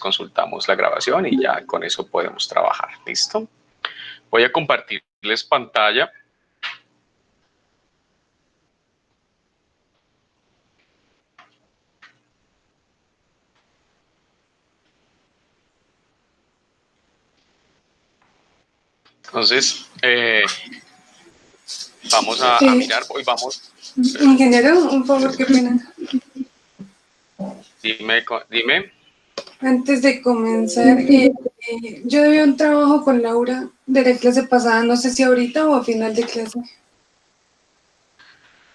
consultamos la grabación y ya con eso podemos trabajar. ¿Listo? Voy a compartirles pantalla. Entonces, vamos a mirar, hoy vamos. Ingeniero, un favor, qué pena. Dime. Antes de comenzar, yo debía un trabajo con Laura de la clase pasada, no sé si ahorita o a final de clase.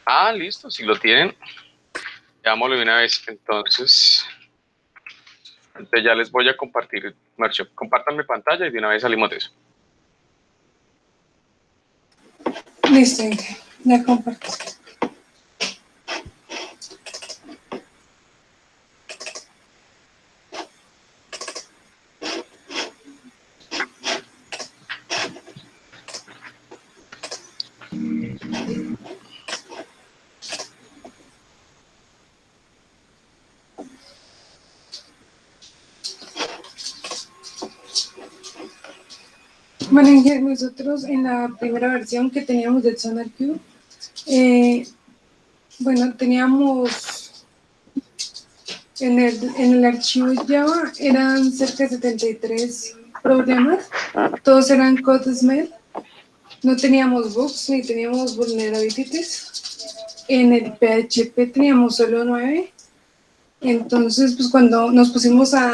Ah, listo, si lo tienen, llamémoslo de una vez. Entonces ya les voy a compartir. Marcio, compartan mi pantalla y de una vez salimos de eso. Listo, ya comparto. Bueno, nosotros en la primera versión que teníamos del SonarQube, bueno, teníamos en el archivo Java eran cerca de 73 problemas, todos eran code smell, no teníamos bugs ni teníamos vulnerabilities. En el PHP teníamos solo 9. Entonces, pues cuando nos pusimos a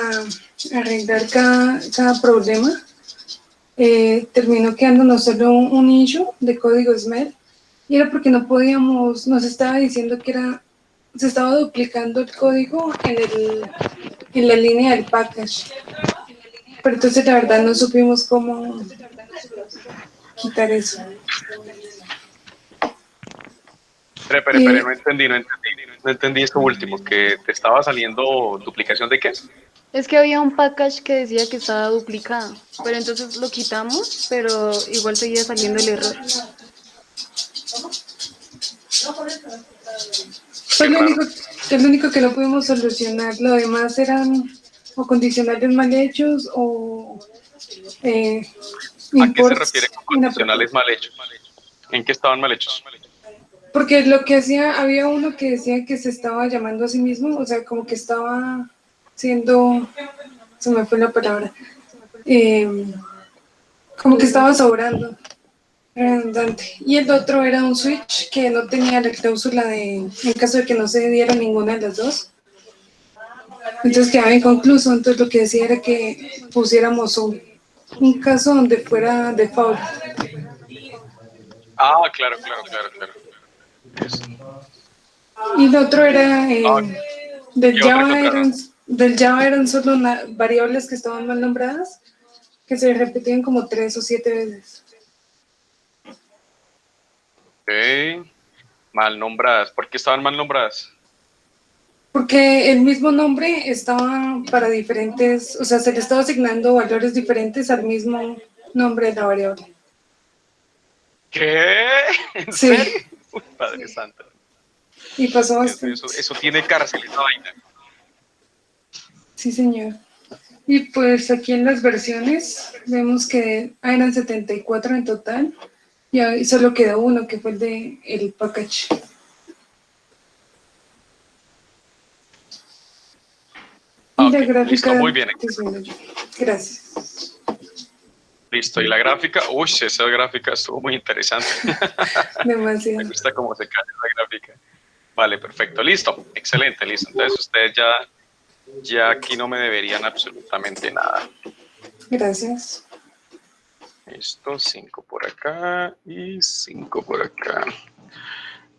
arreglar cada problema, terminó quedándonos solo un issue de código SMEL, y era porque no podíamos, nos estaba diciendo que se estaba duplicando el código en la línea del package. Pero entonces la verdad no supimos cómo quitar eso. Pero no entendí esto último, que te estaba saliendo duplicación de qué. Es que había un package que decía que estaba duplicado, pero entonces lo quitamos, pero igual seguía saliendo el error. Fue lo único que no pudimos solucionar. Lo demás eran o condicionales mal hechos o ¿A qué se refiere con condicionales mal hechos? ¿En qué estaban mal hechos? Porque lo que hacía, había uno que decía que se estaba llamando a sí mismo, o sea, como que estaba siendo, se me fue la palabra, como que estaba sobrando, redundante. Y el otro era un switch que no tenía la cláusula de, en caso de que no se diera ninguna de las dos. Entonces quedaba inconcluso, entonces lo que decía era que pusiéramos un caso donde fuera default. Ah, claro. Y el otro era ¿Qué otra encontraron? del Java eran solo variables que estaban mal nombradas, que se repetían como 3 o 7 veces. Ok, mal nombradas. ¿Por qué estaban mal nombradas? Porque el mismo nombre estaba para diferentes, o sea, se le estaba asignando valores diferentes al mismo nombre de la variable. ¿Qué? ¿En Sí. serio? Uy, Padre Santo. Y pasó Dios mío, bastante. eso tiene cárcel esa vaina. Sí, señor. Y pues aquí en las versiones vemos que eran 74 en total y ahí solo quedó uno que fue el package. Y la Ok, listo, gráfica muy bien. disminuyó. Gracias. Listo, y la gráfica, uy, esa gráfica estuvo muy interesante. Demasiado. Me gusta cómo se cae la gráfica. Vale, perfecto, listo, excelente, listo. Entonces ustedes ya aquí no me deberían absolutamente nada. Gracias. Esto, 5 por acá y 5 por acá.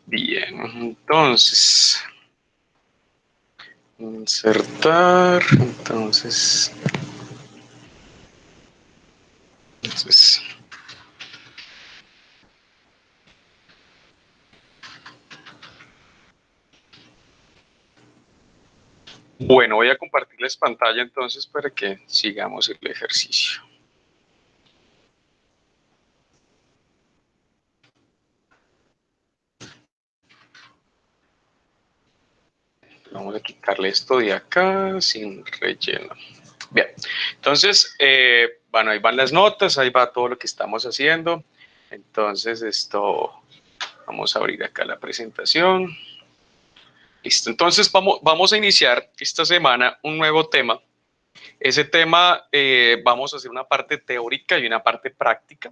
Bien, entonces, insertar, entonces, bueno, voy a compartirles pantalla entonces para que sigamos el ejercicio. Vamos a quitarle esto de acá sin relleno. Bien, entonces, bueno, ahí van las notas, ahí va todo lo que estamos haciendo. Entonces, vamos a abrir acá la presentación. Listo, entonces vamos a iniciar esta semana un nuevo tema. Ese tema vamos a hacer una parte teórica y una parte práctica,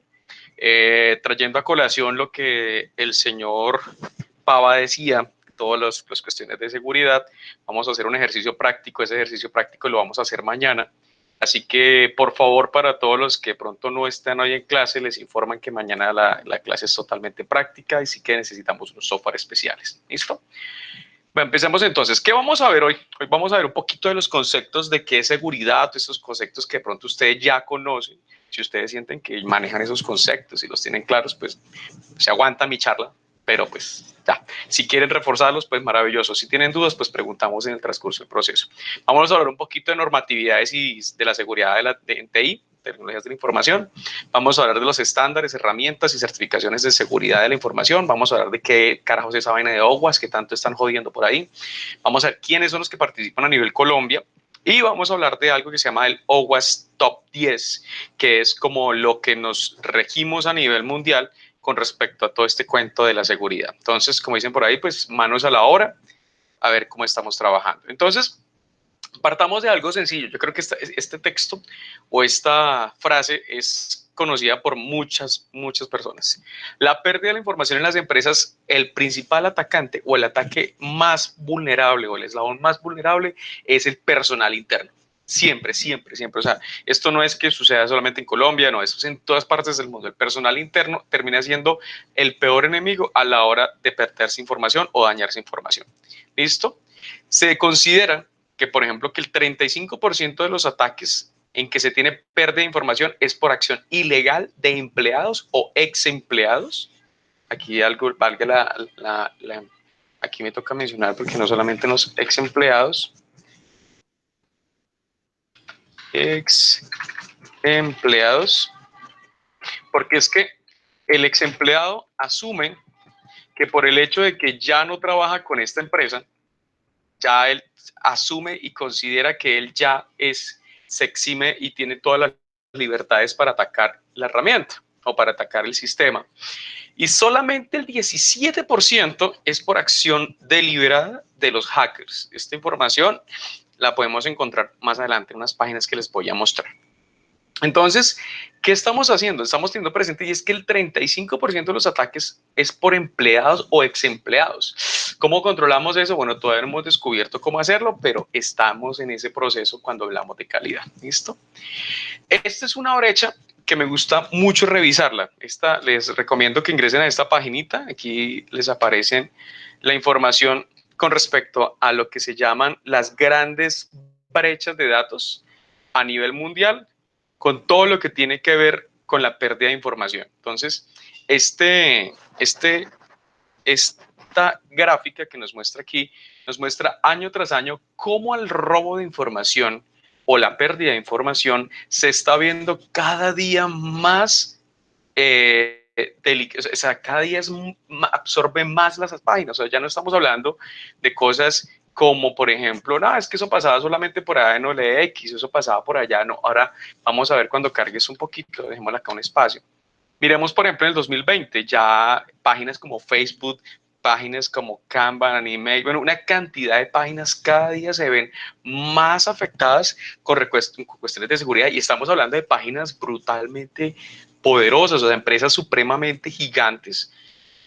trayendo a colación lo que el señor Pava decía, todas las cuestiones de seguridad. Vamos a hacer un ejercicio práctico, ese ejercicio práctico lo vamos a hacer mañana. Así que, por favor, para todos los que pronto no están hoy en clase, les informan que mañana la clase es totalmente práctica y sí que necesitamos unos software especiales. ¿Listo? Bueno, empecemos entonces. ¿Qué vamos a ver hoy? Hoy vamos a ver un poquito de los conceptos de qué es seguridad, estos conceptos que de pronto ustedes ya conocen. Si ustedes sienten que manejan esos conceptos y los tienen claros, pues se aguanta mi charla, pero pues ya. Si quieren reforzarlos, pues maravilloso. Si tienen dudas, pues preguntamos en el transcurso del proceso. Vamos a hablar un poquito de normatividades y de la seguridad en TI, tecnologías de la información. Vamos a hablar de los estándares, herramientas y certificaciones de seguridad de la información. Vamos a hablar de qué carajos es esa vaina de OWASP que tanto están jodiendo por ahí. Vamos a ver quiénes son los que participan a nivel Colombia. Y vamos a hablar de algo que se llama el OWASP Top 10, que es como lo que nos regimos a nivel mundial con respecto a todo este cuento de la seguridad. Entonces, como dicen por ahí, pues manos a la obra, a ver cómo estamos trabajando. Entonces, partamos de algo sencillo. Yo creo que este texto o esta frase es conocida por muchas personas. La pérdida de la información en las empresas, el principal atacante o el ataque más vulnerable o el eslabón más vulnerable es el personal interno. Siempre. O sea, esto no es que suceda solamente en Colombia, no, eso es en todas partes del mundo. El personal interno termina siendo el peor enemigo a la hora de perderse información o dañarse información. ¿Listo? Se considera que, por ejemplo, que el 35% de los ataques en que se tiene pérdida de información es por acción ilegal de empleados o ex empleados. Aquí algo, valga aquí me toca mencionar porque no solamente los ex empleados, porque es que el ex empleado asume que por el hecho de que ya no trabaja con esta empresa, ya él asume y considera que él ya se exime y tiene todas las libertades para atacar la herramienta o para atacar el sistema. Y solamente el 17% es por acción deliberada de los hackers. Esta información la podemos encontrar más adelante en unas páginas que les voy a mostrar. Entonces, ¿qué estamos haciendo? Estamos teniendo presente y es que el 35% de los ataques es por empleados o ex empleados. ¿Cómo controlamos eso? Bueno, todavía no hemos descubierto cómo hacerlo, pero estamos en ese proceso cuando hablamos de calidad. ¿Listo? Esta es una brecha que me gusta mucho revisarla. Les recomiendo que ingresen a esta paginita. Aquí les aparece la información con respecto a lo que se llaman las grandes brechas de datos a nivel mundial, con todo lo que tiene que ver con la pérdida de información. Entonces, esta gráfica que nos muestra aquí, nos muestra año tras año cómo el robo de información o la pérdida de información se está viendo cada día más, o sea, cada día absorbe más las páginas. O sea, ya no estamos hablando de cosas como, por ejemplo, no, es que eso pasaba solamente por allá en OLX, eso pasaba por allá, no. Ahora vamos a ver cuando cargues un poquito, dejémosle acá un espacio. Miremos, por ejemplo, en el 2020, ya páginas como Facebook, páginas como Canva, Anime, bueno, una cantidad de páginas cada día se ven más afectadas con cuestiones de seguridad, y estamos hablando de páginas brutalmente poderosas, o sea, empresas supremamente gigantes,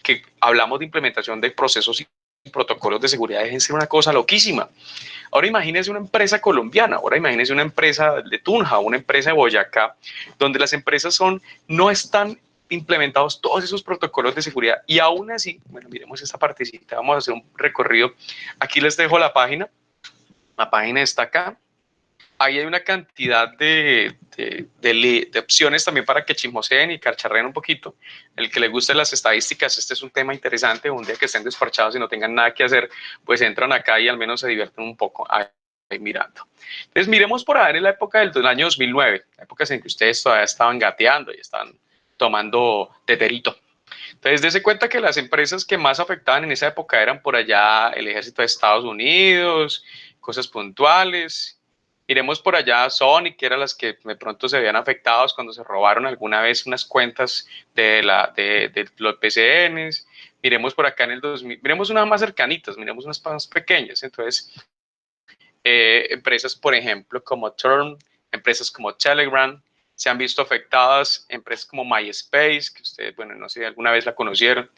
que hablamos de implementación de procesos y protocolos de seguridad, dejen ser una cosa loquísima. Ahora imagínense una empresa colombiana, ahora imagínense una empresa de Tunja, una empresa de Boyacá, donde las empresas no están implementados todos esos protocolos de seguridad, y aún así, bueno, miremos esta partecita, vamos a hacer un recorrido. Aquí les dejo la página está acá. Ahí hay una cantidad de opciones también para que chismoseen y cacharreen un poquito. El que le gusten las estadísticas, este es un tema interesante. Un día que estén desparchados y no tengan nada que hacer, pues entran acá y al menos se divierten un poco ahí mirando. Entonces, miremos por ahí en la época del año 2009, épocas en que ustedes todavía estaban gateando y estaban tomando teterito. Entonces, dése cuenta que las empresas que más afectaban en esa época eran por allá el ejército de Estados Unidos, cosas puntuales. Miremos por allá Sony, que eran las que de pronto se veían afectados cuando se robaron alguna vez unas cuentas de los PCNs. Miremos por acá en el 2000, miremos unas más cercanitas, miremos unas más pequeñas. Entonces, empresas, por ejemplo, como Turn, empresas como Telegram, se han visto afectadas, empresas como MySpace, que ustedes, bueno, no sé si alguna vez la conocieron,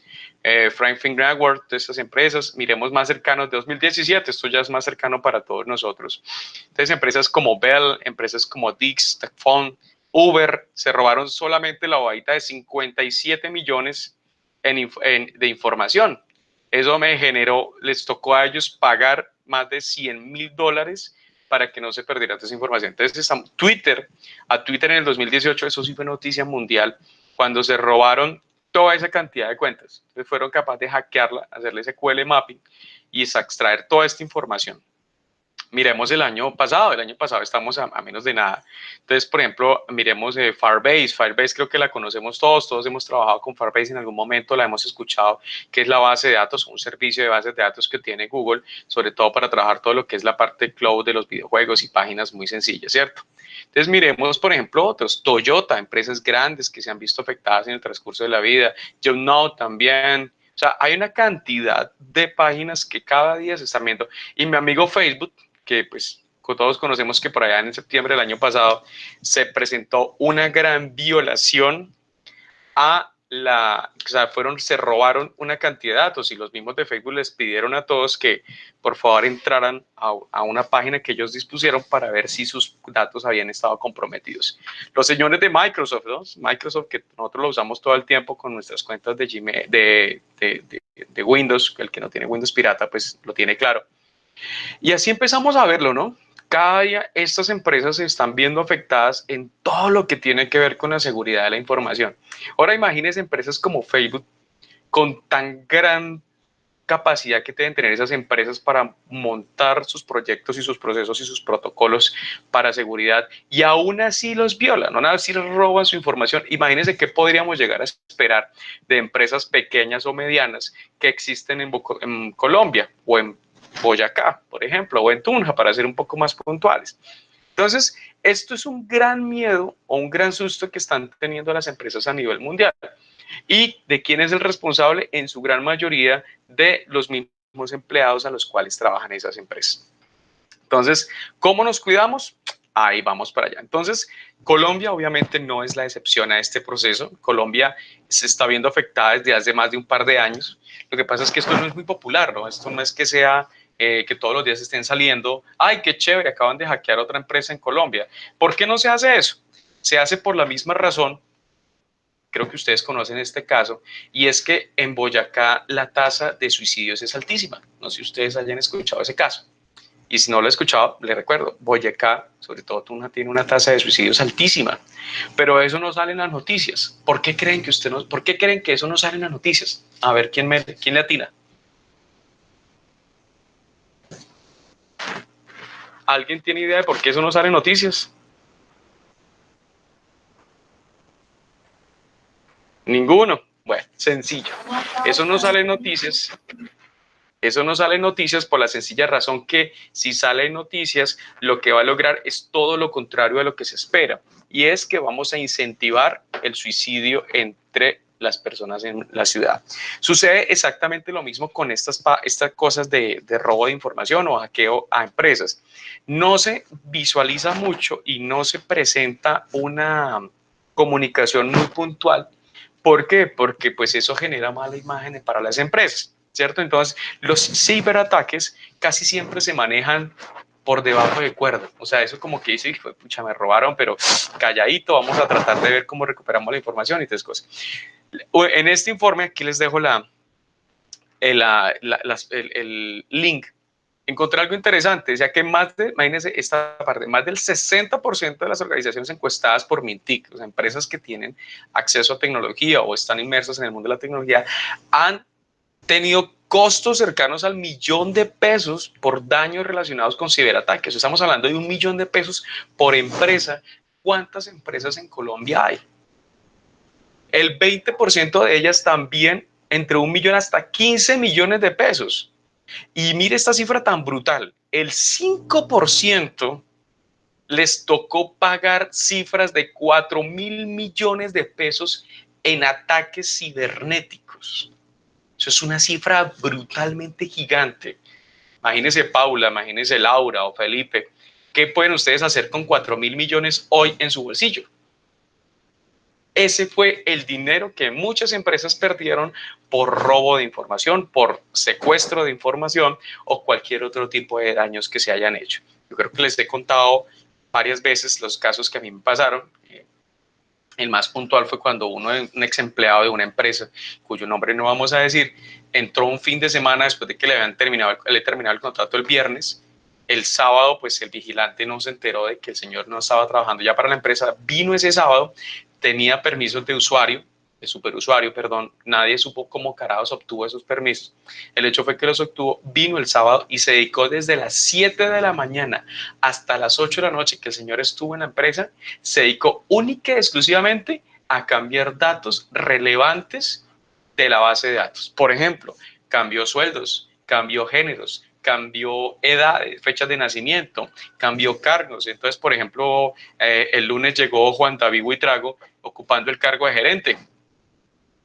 Franklin Network, de estas empresas, miremos más cercanos de 2017, esto ya es más cercano para todos nosotros. Entonces, empresas como Bell, empresas como Dix, Tecfone, Uber, se robaron solamente la bobadita de 57 millones de información. Eso me generó, les tocó a ellos pagar más de $100,000 para que no se perdiera esa información. Entonces, a Twitter en el 2018, eso sí fue noticia mundial, cuando se robaron toda esa cantidad de cuentas. Entonces, fueron capaces de hackearla, hacerle SQL mapping y extraer toda esta información. Miremos el año pasado estamos a menos de nada. Entonces, por ejemplo, miremos Firebase. Firebase creo que la conocemos todos hemos trabajado con Firebase en algún momento, la hemos escuchado, que es la base de datos, un servicio de bases de datos que tiene Google, sobre todo para trabajar todo lo que es la parte cloud de los videojuegos y páginas muy sencillas, ¿cierto? Entonces, miremos, por ejemplo, otros, Toyota, empresas grandes que se han visto afectadas en el transcurso de la vida, YouKnow también. O sea, hay una cantidad de páginas que cada día se están viendo. Y mi amigo Facebook, que pues todos conocemos que por allá en septiembre del año pasado se presentó una gran violación a o sea, se robaron una cantidad de datos y los mismos de Facebook les pidieron a todos que por favor entraran a una página que ellos dispusieron para ver si sus datos habían estado comprometidos. Los señores de Microsoft, ¿no? Microsoft, que nosotros lo usamos todo el tiempo con nuestras cuentas de Gmail, de Windows, el que no tiene Windows pirata, pues lo tiene claro. Y así empezamos a verlo, ¿no? Cada día estas empresas se están viendo afectadas en todo lo que tiene que ver con la seguridad de la información. Ahora imagínense empresas como Facebook con tan gran capacidad que deben tener esas empresas para montar sus proyectos y sus procesos y sus protocolos para seguridad y aún así los violan, aún así roban su información. Imagínense qué podríamos llegar a esperar de empresas pequeñas o medianas que existen en Colombia o en Boyacá, por ejemplo, o en Tunja, para ser un poco más puntuales. Entonces, esto es un gran miedo o un gran susto que están teniendo las empresas a nivel mundial. ¿Y de quién es el responsable? En su gran mayoría de los mismos empleados a los cuales trabajan esas empresas. Entonces, ¿cómo nos cuidamos? Ahí vamos para allá. Entonces, Colombia obviamente no es la excepción a este proceso. Colombia se está viendo afectada desde hace más de un par de años. Lo que pasa es que esto no es muy popular, ¿no? Esto no es que sea que todos los días estén saliendo, ¡ay, qué chévere! Acaban de hackear otra empresa en Colombia. ¿Por qué no se hace eso? Se hace por la misma razón, creo que ustedes conocen este caso, y es que en Boyacá la tasa de suicidios es altísima. No sé si ustedes hayan escuchado ese caso. Y si no lo he escuchado, le recuerdo, Boyacá, sobre todo Tunja, tiene una tasa de suicidios altísima, pero eso no sale en las noticias. ¿Por qué creen que eso no sale en las noticias? A ver, ¿quién le atina? ¿Alguien tiene idea de por qué eso no sale en noticias? Ninguno. Bueno, sencillo. Eso no sale en noticias. Eso no sale en noticias por la sencilla razón que si sale en noticias, lo que va a lograr es todo lo contrario a lo que se espera. Y es que vamos a incentivar el suicidio entre las personas en la ciudad. Sucede exactamente lo mismo con estas cosas de robo de información o hackeo a empresas. No se visualiza mucho y no se presenta una comunicación muy puntual. ¿Por qué? Porque pues eso genera mala imagen para las empresas, ¿cierto? Entonces, los ciberataques casi siempre se manejan por debajo de cuerda. O sea, eso como que dice, pucha, me robaron, pero calladito, vamos a tratar de ver cómo recuperamos la información y todas cosas. En este informe, aquí les dejo el link. Encontré algo interesante, ya que imagínense esta parte, más del 60% de las organizaciones encuestadas por Mintic, o sea, empresas que tienen acceso a tecnología o están inmersas en el mundo de la tecnología, han tenido costos cercanos al $1.000.000 por daños relacionados con ciberataques. Estamos hablando de $1.000.000 por empresa. ¿Cuántas empresas en Colombia hay? El 20% de ellas también entre 1 millón hasta 15 millones de pesos. Y mire esta cifra tan brutal, el 5% les tocó pagar cifras de 4.000 millones de pesos en ataques cibernéticos. Eso es una cifra brutalmente gigante. Imagínense Paula, imagínense Laura o Felipe, ¿qué pueden ustedes hacer con 4.000 millones hoy en su bolsillo? Ese fue el dinero que muchas empresas perdieron por robo de información, por secuestro de información o cualquier otro tipo de daños que se hayan hecho. Yo creo que les he contado varias veces los casos que a mí me pasaron. El más puntual fue cuando un ex empleado de una empresa, cuyo nombre no vamos a decir, entró un fin de semana después de que le habían terminado el contrato el viernes. El sábado, pues el vigilante no se enteró de que el señor no estaba trabajando ya para la empresa. Vino ese sábado, tenía permisos de usuario, de superusuario, perdón. Nadie supo cómo carajos obtuvo esos permisos. El hecho fue que los obtuvo, vino el sábado y se dedicó desde las 7 de la mañana hasta las 8 de la noche que el señor estuvo en la empresa. Se dedicó única y exclusivamente a cambiar datos relevantes de la base de datos. Por ejemplo, cambió sueldos, cambió géneros, cambió edades, fechas de nacimiento, cambió cargos. Entonces, por ejemplo, el lunes llegó Juan David Buitrago ocupando el cargo de gerente.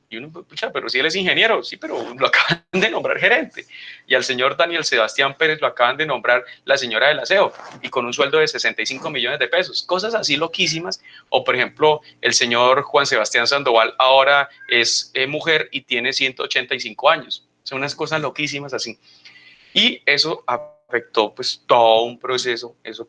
Y uno, pucha, pero si él es ingeniero, sí, pero lo acaban de nombrar gerente. Y al señor Daniel Sebastián Pérez lo acaban de nombrar la señora del aseo y con un sueldo de 65 millones de pesos. Cosas así loquísimas. O, por ejemplo, el señor Juan Sebastián Sandoval ahora es mujer y tiene 185 años. Son unas cosas loquísimas así. Y eso afectó pues todo un proceso, eso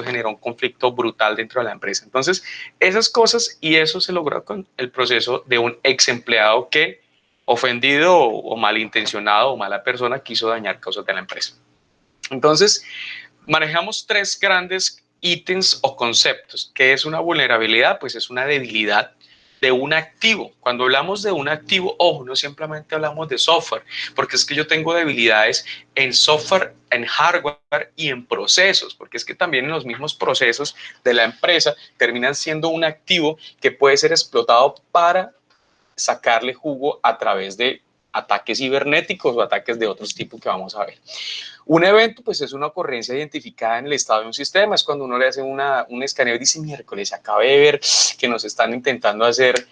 generó un conflicto brutal dentro de la empresa. Entonces, esas cosas y eso se logró con el proceso de un ex empleado que ofendido o malintencionado o mala persona quiso dañar cosas de la empresa. Entonces, manejamos tres grandes ítems o conceptos. ¿Qué es una vulnerabilidad? Pues es una debilidad de un activo. Cuando hablamos de un activo, ojo, no simplemente hablamos de software, porque es que yo tengo debilidades en software, en hardware y en procesos, porque es que también en los mismos procesos de la empresa terminan siendo un activo que puede ser explotado para sacarle jugo a través de ataques cibernéticos o ataques de otros tipos que vamos a ver. Un evento, pues es una ocurrencia identificada en el estado de un sistema, es cuando uno le hace un escaneo y dice, miércoles, acabé de ver que nos están intentando hacer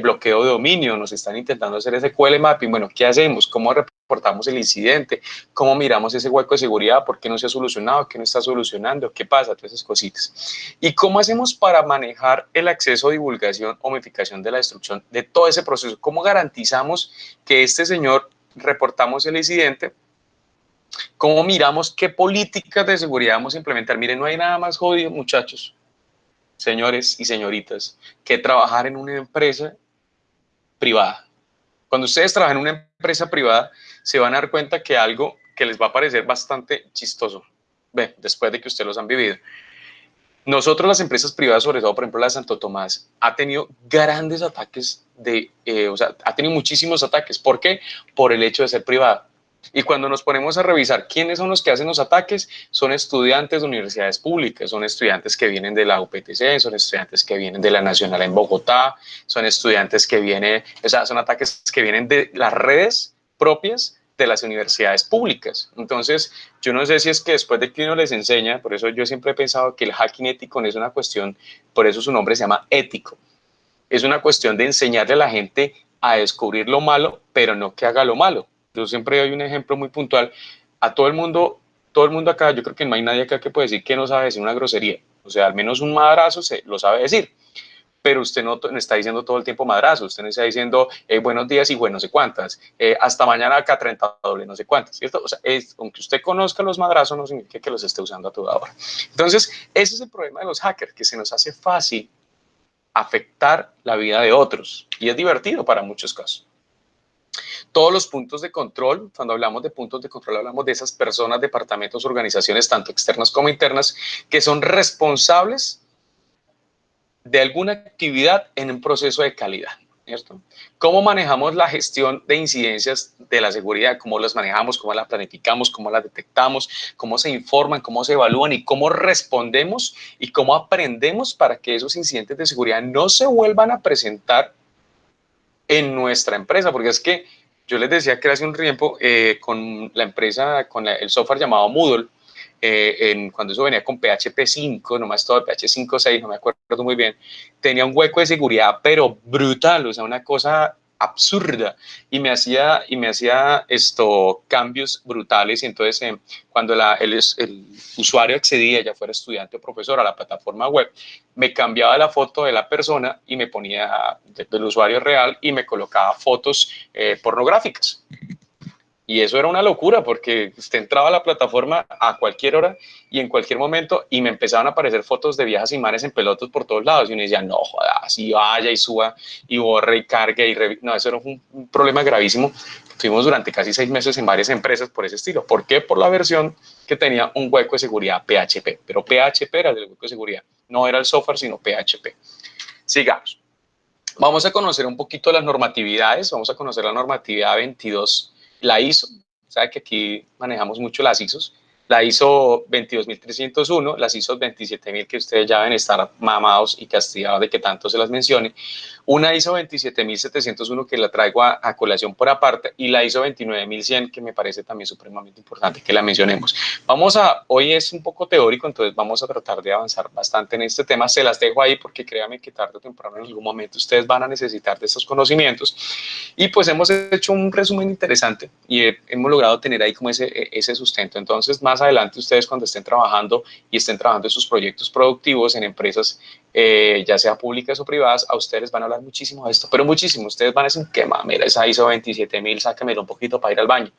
bloqueo de dominio, nos están intentando hacer SQL mapping, bueno, ¿qué hacemos? ¿Cómo reportamos el incidente? ¿Cómo miramos ese hueco de seguridad? ¿Por qué no se ha solucionado? ¿Qué no está solucionando? ¿Qué pasa? Todas esas cositas. ¿Y cómo hacemos para manejar el acceso, divulgación o modificación de la destrucción de todo ese proceso? ¿Cómo garantizamos que este señor reportamos el incidente? ¿Cómo miramos qué políticas de seguridad vamos a implementar? Miren, no hay nada más jodido, muchachos, señores y señoritas, que trabajar en una empresa privada. Cuando ustedes trabajan en una empresa privada, se van a dar cuenta que algo que les va a parecer bastante chistoso, después de que ustedes los han vivido. Nosotros, las empresas privadas, sobre todo, por ejemplo, la de Santo Tomás, ha tenido grandes ataques, ha tenido muchísimos ataques. ¿Por qué? Por el hecho de ser privada. Y cuando nos ponemos a revisar quiénes son los que hacen los ataques, son estudiantes de universidades públicas, son estudiantes que vienen de la UPTC, son estudiantes que vienen de la Nacional en Bogotá, son estudiantes que vienen, son ataques que vienen de las redes propias de las universidades públicas. Entonces, yo no sé si es que después de que uno les enseña, por eso yo siempre he pensado que el hacking ético no es una cuestión, por eso su nombre se llama ético, es una cuestión de enseñarle a la gente a descubrir lo malo, pero no que haga lo malo. Yo siempre doy un ejemplo muy puntual. A todo el mundo acá, yo creo que no hay nadie acá que puede decir que no sabe decir una grosería. O sea, al menos un madrazo lo sabe decir. Pero usted no está diciendo todo el tiempo madrazo, usted no está diciendo buenos días y bueno, no sé cuántas, hasta mañana acá 30 doble, no sé cuántas, ¿cierto? O sea, aunque usted conozca los madrazos, no significa que los esté usando a toda hora. Entonces, ese es el problema de los hackers, que se nos hace fácil afectar la vida de otros y es divertido para muchos casos. Todos los puntos de control, cuando hablamos de puntos de control, hablamos de esas personas, departamentos, organizaciones, tanto externas como internas, que son responsables de alguna actividad en un proceso de calidad, ¿cierto? ¿Cómo manejamos la gestión de incidencias de la seguridad? ¿Cómo las manejamos? ¿Cómo las planificamos? ¿Cómo las detectamos? ¿Cómo se informan? ¿Cómo se evalúan? ¿Y cómo respondemos? ¿Y cómo aprendemos para que esos incidentes de seguridad no se vuelvan a presentar en nuestra empresa? Porque es que yo les decía que hace un tiempo con la empresa, con el software llamado Moodle, cuando eso venía con PHP 5, nomás todo PHP 5.6, no me acuerdo muy bien, tenía un hueco de seguridad, pero brutal, o sea, una cosa absurda, y me hacía cambios brutales. Y entonces cuando el usuario accedía, ya fuera estudiante o profesor, a la plataforma web, me cambiaba la foto de la persona y me ponía del usuario real y me colocaba fotos pornográficas. Y eso era una locura, porque usted entraba a la plataforma a cualquier hora y en cualquier momento, y me empezaban a aparecer fotos de viejas y manes en pelotas por todos lados. Y uno decía, no jodas, y vaya y suba y borre y cargue y no, eso era un problema gravísimo. Estuvimos durante casi 6 meses en varias empresas por ese estilo. ¿Por qué? Por la versión que tenía un hueco de seguridad PHP. Pero PHP era el hueco de seguridad, no era el software, sino PHP. Sigamos. Vamos a conocer un poquito las normatividades. Vamos a conocer la normatividad 22, la ISO. Sabe que aquí manejamos mucho las ISOs. La ISO 22301, las ISO 27000, que ustedes ya deben estar mamados y castigados de que tanto se las mencione. Una ISO 27701 que la traigo a colación por aparte, y la ISO 29100, que me parece también supremamente importante que la mencionemos. Hoy es un poco teórico, entonces vamos a tratar de avanzar bastante en este tema. Se las dejo ahí porque créanme que tarde o temprano en algún momento ustedes van a necesitar de estos conocimientos. Y pues hemos hecho un resumen interesante y hemos logrado tener ahí como ese sustento. Entonces, más adelante ustedes, cuando estén trabajando en sus proyectos productivos en empresas, ya sea públicas o privadas, a ustedes van a hablar muchísimo de esto, pero muchísimo. Ustedes van a decir, qué mamera, esa ISO 27000, sáquemelo un poquito para ir al baño.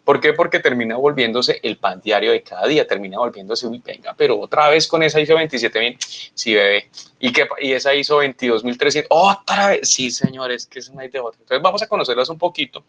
¿Por qué? Porque termina volviéndose el pan diario de cada día, termina volviéndose, uy, venga, pero otra vez con esa ISO 27000, sí, bebé. Y esa ISO 22300, otra vez, sí, señores, que es una de otra. Entonces vamos a conocerlas un poquito,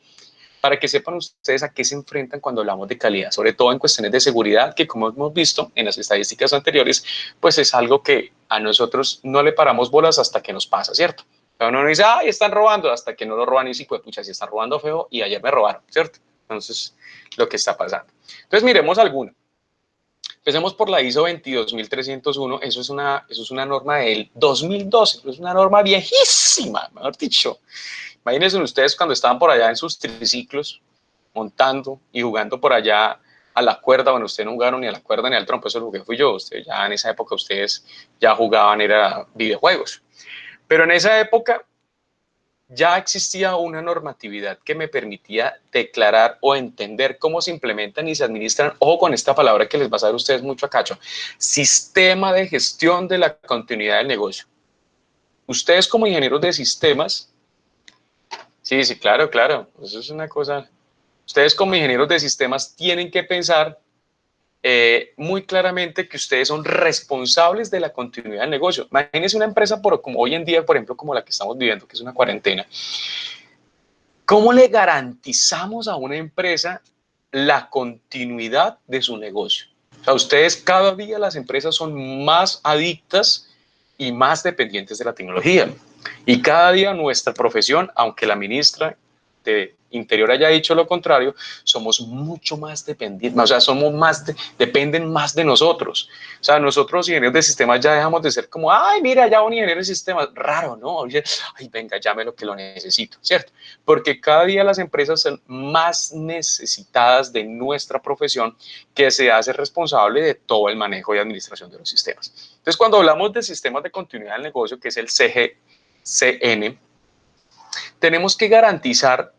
para que sepan ustedes a qué se enfrentan cuando hablamos de calidad, sobre todo en cuestiones de seguridad, que como hemos visto en las estadísticas anteriores, pues es algo que a nosotros no le paramos bolas hasta que nos pasa, ¿cierto? Pero uno dice, ay, están robando, hasta que no lo roban y sí, pues pucha, si están robando feo y ayer me robaron, ¿cierto? Entonces, lo que está pasando. Entonces, miremos alguna. Empecemos por la ISO 22301, eso es una norma del 2012, es una norma viejísima, mejor dicho. Imagínense ustedes cuando estaban por allá en sus triciclos, montando y jugando por allá a la cuerda. Bueno, ustedes no jugaron ni a la cuerda ni al trompo, eso lo que fui yo. Ustedes ya en esa época ustedes ya jugaban, era videojuegos. Pero en esa época ya existía una normatividad que me permitía declarar o entender cómo se implementan y se administran, ojo con esta palabra que les va a dar a ustedes mucho a cacho, sistema de gestión de la continuidad del negocio. Ustedes como ingenieros de sistemas, sí, claro, eso es una cosa. Ustedes como ingenieros de sistemas tienen que pensar muy claramente que ustedes son responsables de la continuidad del negocio. Imagínense una empresa como hoy en día, por ejemplo, como la que estamos viviendo, que es una cuarentena. ¿Cómo le garantizamos a una empresa la continuidad de su negocio? O sea, ustedes cada día, las empresas son más adictas y más dependientes de la tecnología. Y cada día nuestra profesión, aunque la ministra de Interior haya dicho lo contrario, somos mucho más dependientes, o sea, dependen más de nosotros. O sea, nosotros ingenieros de sistemas ya dejamos de ser como, ay, mira, ya un ingeniero de sistemas, raro, ¿no? Ay, venga, llame lo que lo necesito, ¿cierto? Porque cada día las empresas son más necesitadas de nuestra profesión, que se hace responsable de todo el manejo y administración de los sistemas. Entonces, cuando hablamos de sistemas de continuidad del negocio, que es el CGCN, tenemos que garantizar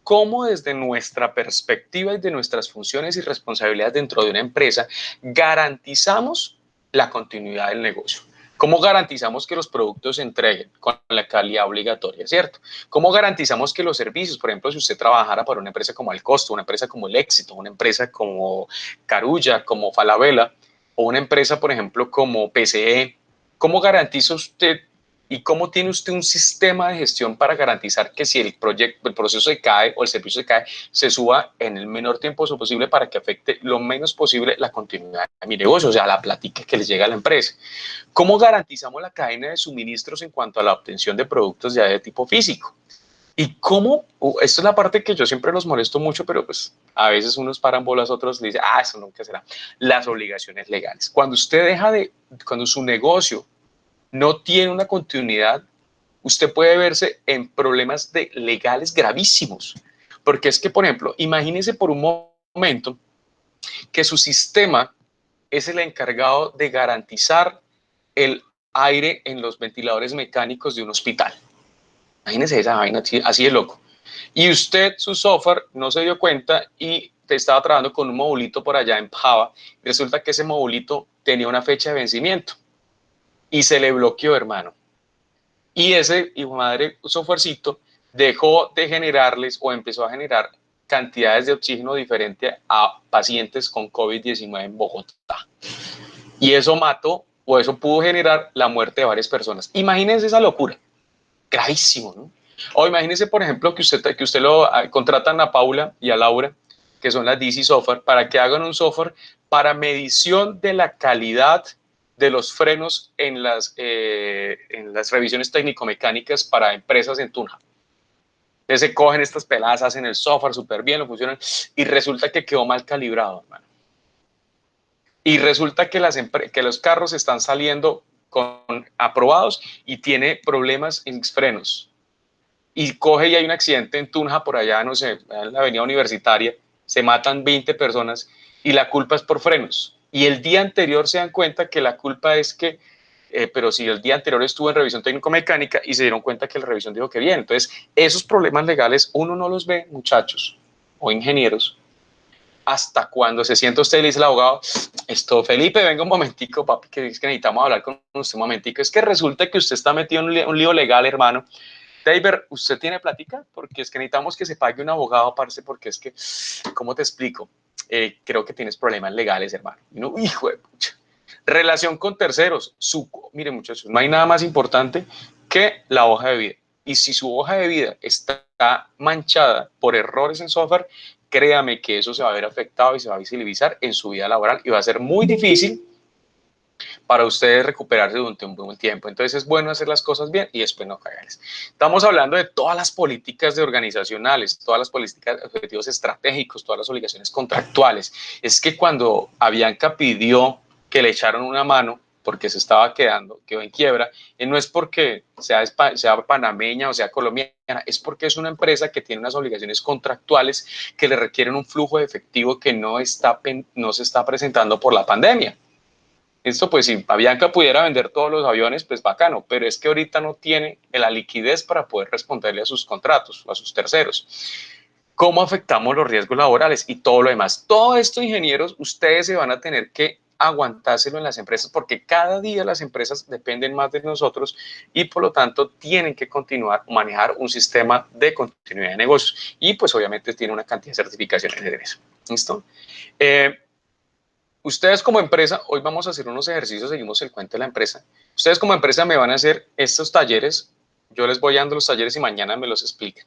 cómo desde nuestra perspectiva y de nuestras funciones y responsabilidades dentro de una empresa garantizamos la continuidad del negocio. ¿Cómo garantizamos que los productos se entreguen con la calidad obligatoria, cierto? ¿Cómo garantizamos que los servicios, por ejemplo, si usted trabajara para una empresa como Alcosto, una empresa como El Éxito, una empresa como Carulla, como Falabella, o una empresa, por ejemplo, como PCE, ¿cómo garantiza usted y cómo tiene usted un sistema de gestión para garantizar que si el proceso se cae o el servicio se cae, se suba en el menor tiempo posible para que afecte lo menos posible la continuidad de mi negocio, o sea, la plática que les llega a la empresa? ¿Cómo garantizamos la cadena de suministros en cuanto a la obtención de productos ya de tipo físico? Y cómo, esto es la parte que yo siempre los molesto mucho, pero pues a veces unos paran bolas, otros dicen, eso nunca será. Las obligaciones legales. Cuando cuando su negocio no tiene una continuidad, usted puede verse en problemas legales gravísimos. Porque es que, por ejemplo, imagínese por un momento que su sistema es el encargado de garantizar el aire en los ventiladores mecánicos de un hospital. Imagínense esa vaina, así de loco. Y usted, su software, no se dio cuenta y te estaba trabajando con un modulito por allá en Java. Y resulta que ese modulito tenía una fecha de vencimiento y se le bloqueó, hermano. Y ese, hijo madre, softwarecito dejó de generarles o empezó a generar cantidades de oxígeno diferentes a pacientes con COVID-19 en Bogotá. Y eso mató o eso pudo generar la muerte de varias personas. Imagínense esa locura. Gravísimo, ¿no? O imagínense, por ejemplo, que usted lo contratan a Paula y a Laura, que son las DC Software, para que hagan un software para medición de la calidad de los frenos en las revisiones técnico-mecánicas para empresas en Tunja. Entonces se cogen estas peladas, hacen el software súper bien, lo funcionan, y resulta que quedó mal calibrado, hermano. Y resulta que los carros están saliendo aprobados y tiene problemas en frenos. Y coge y hay un accidente en Tunja, por allá, no sé, en la avenida Universitaria, se matan 20 personas y la culpa es por frenos. Y el día anterior se dan cuenta que la culpa es que, pero si el día anterior estuvo en revisión técnico-mecánica y se dieron cuenta que la revisión dijo que bien. Entonces, esos problemas legales uno no los ve, muchachos o ingenieros, hasta cuando se sienta usted y le dice al abogado, Felipe, venga un momentico, papi, que es que necesitamos hablar con usted un momentico. Es que resulta que usted está metido en un lío legal, hermano. David, ¿usted tiene plática? Porque es que necesitamos que se pague un abogado, parce, porque es que, ¿cómo te explico? Creo que tienes problemas legales, hermano. No, hijo de pucha. Relación con terceros. Mire, muchachos, no hay nada más importante que la hoja de vida. Y si su hoja de vida está manchada por errores en software, créame que eso se va a ver afectado y se va a visibilizar en su vida laboral y va a ser muy difícil para ustedes recuperarse durante un buen tiempo. Entonces es bueno hacer las cosas bien y después no cagarles. Estamos hablando de todas las políticas organizacionales, todas las políticas de objetivos estratégicos, todas las obligaciones contractuales. Es que cuando Avianca pidió que le echaran una mano porque se estaba quedó en quiebra, no es porque sea panameña o sea colombiana, es porque es una empresa que tiene unas obligaciones contractuales que le requieren un flujo de efectivo que no se está presentando por la pandemia. Esto, pues, si Avianca pudiera vender todos los aviones, pues bacano, pero es que ahorita no tiene la liquidez para poder responderle a sus contratos, a sus terceros. ¿Cómo afectamos los riesgos laborales y todo lo demás? Todo esto, ingenieros, ustedes se van a tener que aguantárselo en las empresas porque cada día las empresas dependen más de nosotros y por lo tanto tienen que continuar manejar un sistema de continuidad de negocios y pues obviamente tiene una cantidad de certificaciones en eso. ¿Listo? Ustedes como empresa, hoy vamos a hacer unos ejercicios, seguimos el cuento de la empresa. Ustedes como empresa me van a hacer estos talleres, yo les voy dando los talleres y mañana me los explican.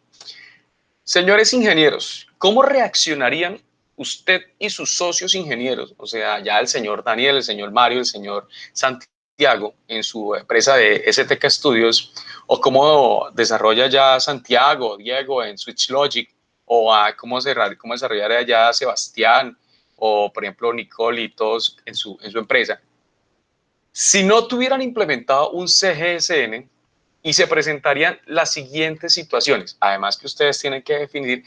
Señores ingenieros, ¿cómo reaccionarían usted y sus socios ingenieros? O sea, ya el señor Daniel, el señor Mario, el señor Santiago en su empresa de STK Studios, o cómo desarrolla ya Santiago, Diego en SwitchLogic, o cómo desarrollaría ya Sebastián, o por ejemplo Nicole y todos en su empresa, si no tuvieran implementado un CGSN y se presentarían las siguientes situaciones, además que ustedes tienen que definir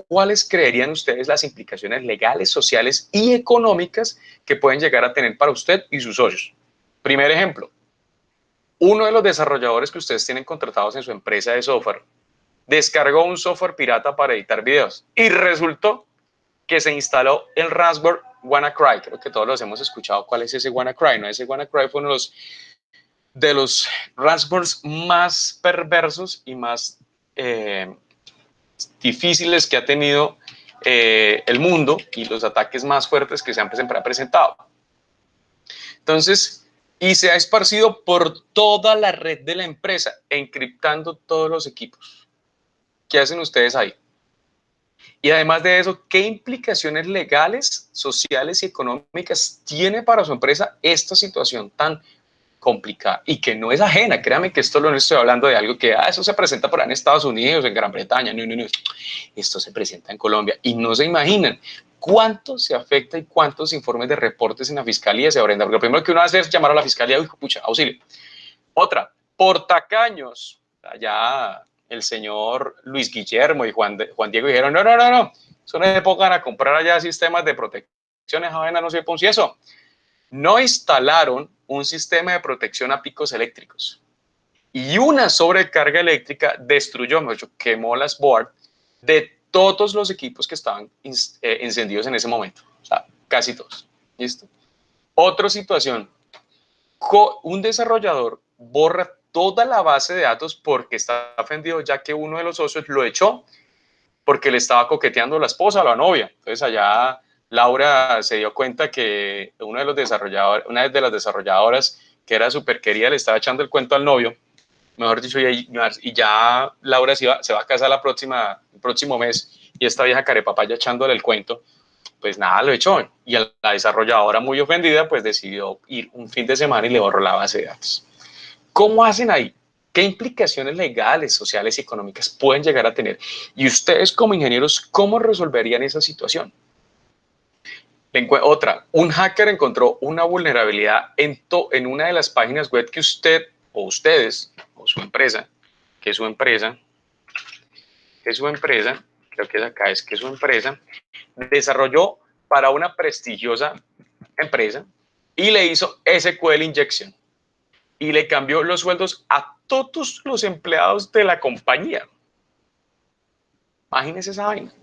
cuáles creerían ustedes las implicaciones legales, sociales y económicas que pueden llegar a tener para usted y sus socios. Primer ejemplo, uno de los desarrolladores que ustedes tienen contratados en su empresa de software descargó un software pirata para editar videos y resultó que se instaló el Raspberry WannaCry. Creo que todos los hemos escuchado cuál es ese WannaCry, ¿no? Ese WannaCry fue uno de los Raspberries más perversos y más difíciles que ha tenido el mundo y los ataques más fuertes que se han presentado. Entonces, y se ha esparcido por toda la red de la empresa, encriptando todos los equipos. ¿Qué hacen ustedes ahí? Y además de eso, ¿qué implicaciones legales, sociales y económicas tiene para su empresa esta situación tan complicada y que no es ajena? Créanme que esto no estoy hablando de algo que eso se presenta por ahí en Estados Unidos, en Gran Bretaña. No. Esto se presenta en Colombia y no se imaginan cuánto se afecta y cuántos informes de reportes en la fiscalía se brindan. Porque lo primero que uno hace es llamar a la fiscalía y pucha, auxilio. Otra, por tacaños. Allá el señor Luis Guillermo y Juan Diego dijeron, no, eso no se pongan a comprar allá sistemas de protección, esa vaina no se pone eso. no instalaron un sistema de protección a picos eléctricos. Y una sobrecarga eléctrica destruyó, mejor dicho, quemó las boards de todos los equipos que estaban encendidos en ese momento. O sea, casi todos. ¿Listo? Otra situación. Un desarrollador borra toda la base de datos porque está ofendido, ya que uno de los socios lo echó porque le estaba coqueteando la esposa o la novia. Entonces allá Laura se dio cuenta que una de las desarrolladoras que era súper querida le estaba echando el cuento al novio, mejor dicho, y ya Laura se va a casar el próximo mes, y esta vieja carepapaya echándole el cuento, pues nada, lo echó. Y la desarrolladora, muy ofendida, pues decidió ir un fin de semana y le borró la base de datos. ¿Cómo hacen ahí? ¿Qué implicaciones legales, sociales y económicas pueden llegar a tener? Y ustedes como ingenieros, ¿cómo resolverían esa situación? Otra, un hacker encontró una vulnerabilidad en una de las páginas web que usted o ustedes o su empresa, creo que es acá, es que su empresa desarrolló para una prestigiosa empresa y le hizo SQL injection y le cambió los sueldos a todos los empleados de la compañía. Imagínense esa vaina.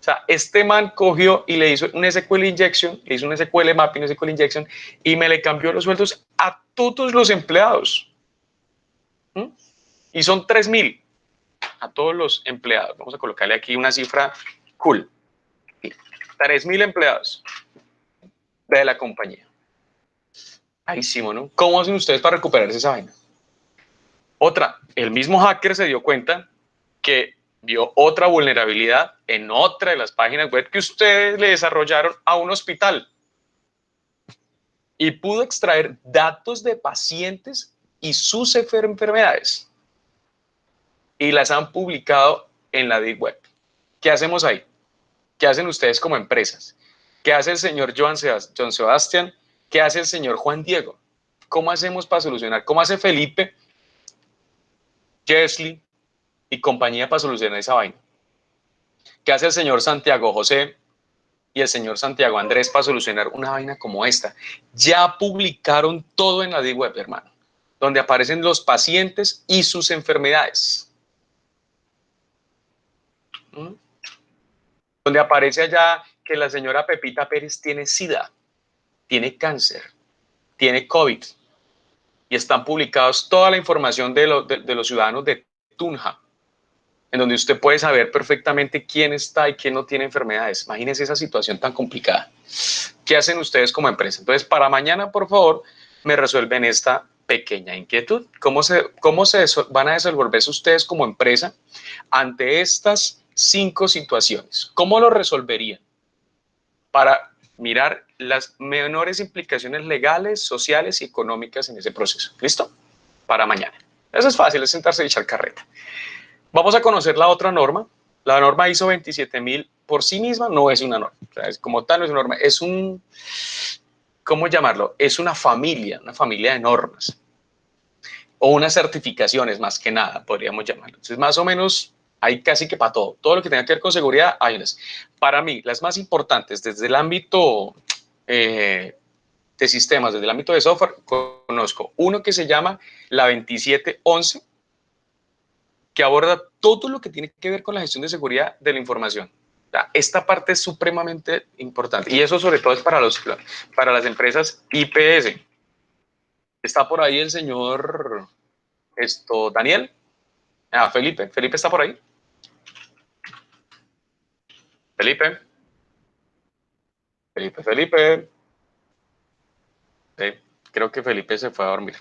O sea, este man cogió y le hizo un SQL injection, le hizo un SQL mapping, un SQL injection, y me le cambió los sueldos a todos los empleados. Y son 3,000 a todos los empleados. Vamos a colocarle aquí una cifra cool. 3,000 empleados de la compañía. Ahí sí, ¿no? ¿Cómo hacen ustedes para recuperar esa vaina? Otra, el mismo hacker se dio cuenta que vio otra vulnerabilidad en otra de las páginas web que ustedes le desarrollaron a un hospital y pudo extraer datos de pacientes y sus enfermedades y las han publicado en la Deep Web. ¿Qué hacemos ahí? ¿Qué hacen ustedes como empresas? ¿Qué hace el señor John Sebastián? ¿Qué hace el señor Juan Diego? ¿Cómo hacemos para solucionar? ¿Cómo hace Felipe, Jesly y compañía para solucionar esa vaina? ¿Qué hace el señor Santiago José y el señor Santiago Andrés para solucionar una vaina como esta? Ya publicaron todo en la Deep Web, hermano, donde aparecen los pacientes y sus enfermedades. Donde aparece allá que la señora Pepita Pérez tiene SIDA, tiene cáncer, tiene COVID, y están publicados toda la información de los ciudadanos de Tunja, en donde usted puede saber perfectamente quién está y quién no tiene enfermedades. Imagínense esa situación tan complicada. ¿Qué hacen ustedes como empresa? Entonces, para mañana, por favor, me resuelven esta pequeña inquietud. ¿Cómo se van a desenvolverse ustedes como empresa ante estas 5 situaciones? ¿Cómo lo resolverían? Para mirar las menores implicaciones legales, sociales y económicas en ese proceso. ¿Listo? Para mañana. Eso es fácil, es sentarse y echar carreta. Vamos a conocer la otra norma. La norma ISO 27000 por sí misma no es una norma. O sea, como tal no es una norma, es un, ¿cómo llamarlo? Es una familia de normas. O unas certificaciones más que nada, podríamos llamarlo. Entonces, más o menos, hay casi que para todo. Todo lo que tenga que ver con seguridad, hay unas. Para mí, las más importantes desde el ámbito de sistemas, desde el ámbito de software, conozco uno que se llama la 2711, que aborda todo lo que tiene que ver con la gestión de seguridad de la información. Esta parte es supremamente importante y eso sobre todo es para las empresas IPS. Está por ahí el señor Daniel. Felipe está por ahí. Felipe. Creo que Felipe se fue a dormir.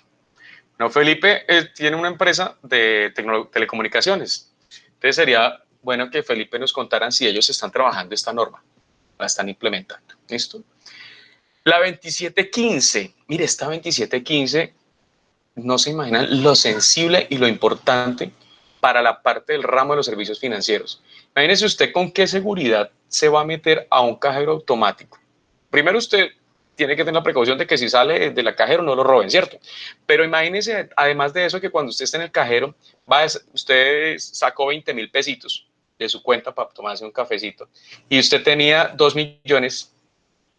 No, Felipe tiene una empresa de telecomunicaciones. Entonces sería bueno que Felipe nos contaran si ellos están trabajando esta norma, la están implementando. ¿Listo? La 2715. Mire, esta 2715, no se imaginan lo sensible y lo importante para la parte del ramo de los servicios financieros. Imagínese usted con qué seguridad se va a meter a un cajero automático. Primero usted tiene que tener la precaución de que si sale de la cajero no lo roben, ¿cierto? Pero imagínese, además de eso, que cuando usted esté en el cajero, usted sacó 20,000 pesitos de su cuenta para tomarse un cafecito y usted tenía 2 millones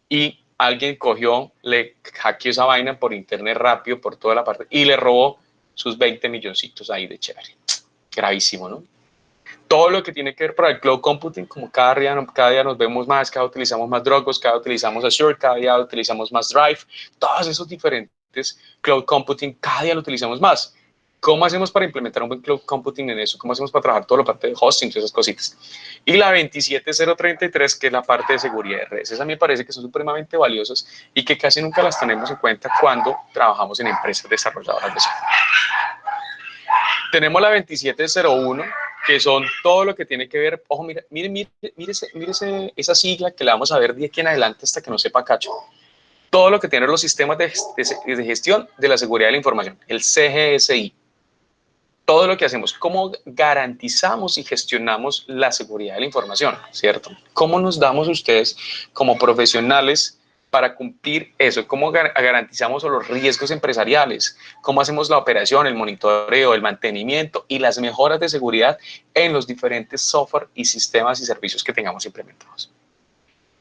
y alguien cogió, le hackeó esa vaina por internet rápido, por toda la parte, y le robó sus 20 milloncitos ahí de chévere. Gravísimo, ¿no? Todo lo que tiene que ver para el cloud computing, como cada día nos vemos más, cada día utilizamos más Dropbox, cada día utilizamos Azure, cada día utilizamos más Drive, todos esos diferentes cloud computing, cada día lo utilizamos más. ¿Cómo hacemos para implementar un buen cloud computing en eso? ¿Cómo hacemos para trabajar toda la parte de hosting y esas cositas? Y la 27033, que es la parte de seguridad de redes. Esas me parece que son supremamente valiosas y que casi nunca las tenemos en cuenta cuando trabajamos en empresas desarrolladoras de software. Tenemos la 2701, que son todo lo que tiene que ver, ojo, mire esa sigla que la vamos a ver de aquí en adelante hasta que no sepa cacho. Todo lo que tiene los sistemas de gestión de la seguridad de la información, el CGSI. Todo lo que hacemos, cómo garantizamos y gestionamos la seguridad de la información, ¿cierto? ¿Cómo nos damos ustedes como profesionales para cumplir eso? ¿Cómo garantizamos los riesgos empresariales? ¿Cómo hacemos la operación, el monitoreo, el mantenimiento y las mejoras de seguridad en los diferentes software y sistemas y servicios que tengamos implementados?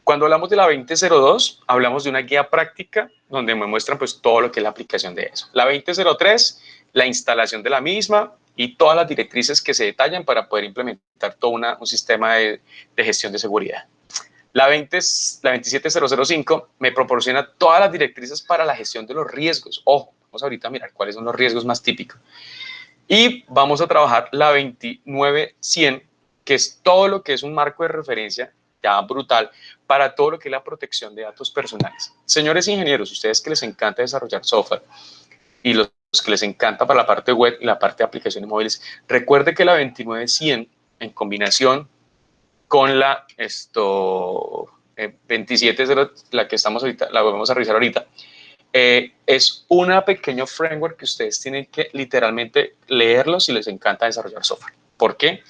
Cuando hablamos de la 2002, hablamos de una guía práctica donde me muestran pues todo lo que es la aplicación de eso. La 2003, la instalación de la misma y todas las directrices que se detallan para poder implementar todo un sistema de gestión de seguridad. La 27005 me proporciona todas las directrices para la gestión de los riesgos. Ojo, vamos ahorita a mirar cuáles son los riesgos más típicos. Y vamos a trabajar la 29100, que es todo lo que es un marco de referencia ya brutal para todo lo que es la protección de datos personales. Señores ingenieros, ustedes que les encanta desarrollar software y los que les encanta para la parte web y la parte de aplicaciones móviles, recuerde que la 29100 en combinación con la 270, la que estamos ahorita, la vamos a revisar ahorita, es una pequeño framework que ustedes tienen que literalmente leerlo si les encanta desarrollar software. ¿Por qué?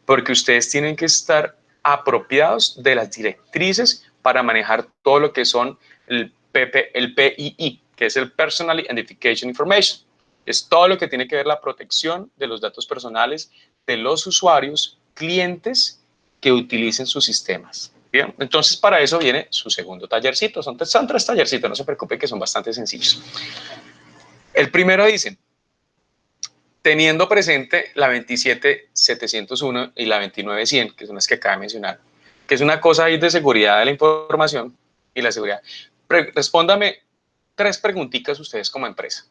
Porque ustedes tienen que estar apropiados de las directrices para manejar todo lo que son el PII, que es el Personal Identification Information. Es todo lo que tiene que ver la protección de los datos personales de los usuarios, clientes que utilicen sus sistemas. Bien, entonces para eso viene su segundo tallercito. Son 3 tallercitos, no se preocupe que son bastante sencillos. El primero dice, teniendo presente la 27701 y la 29100, que son las que acabo de mencionar, que es una cosa ahí de seguridad de la información y la seguridad. Respóndame 3 preguntitas ustedes como empresa.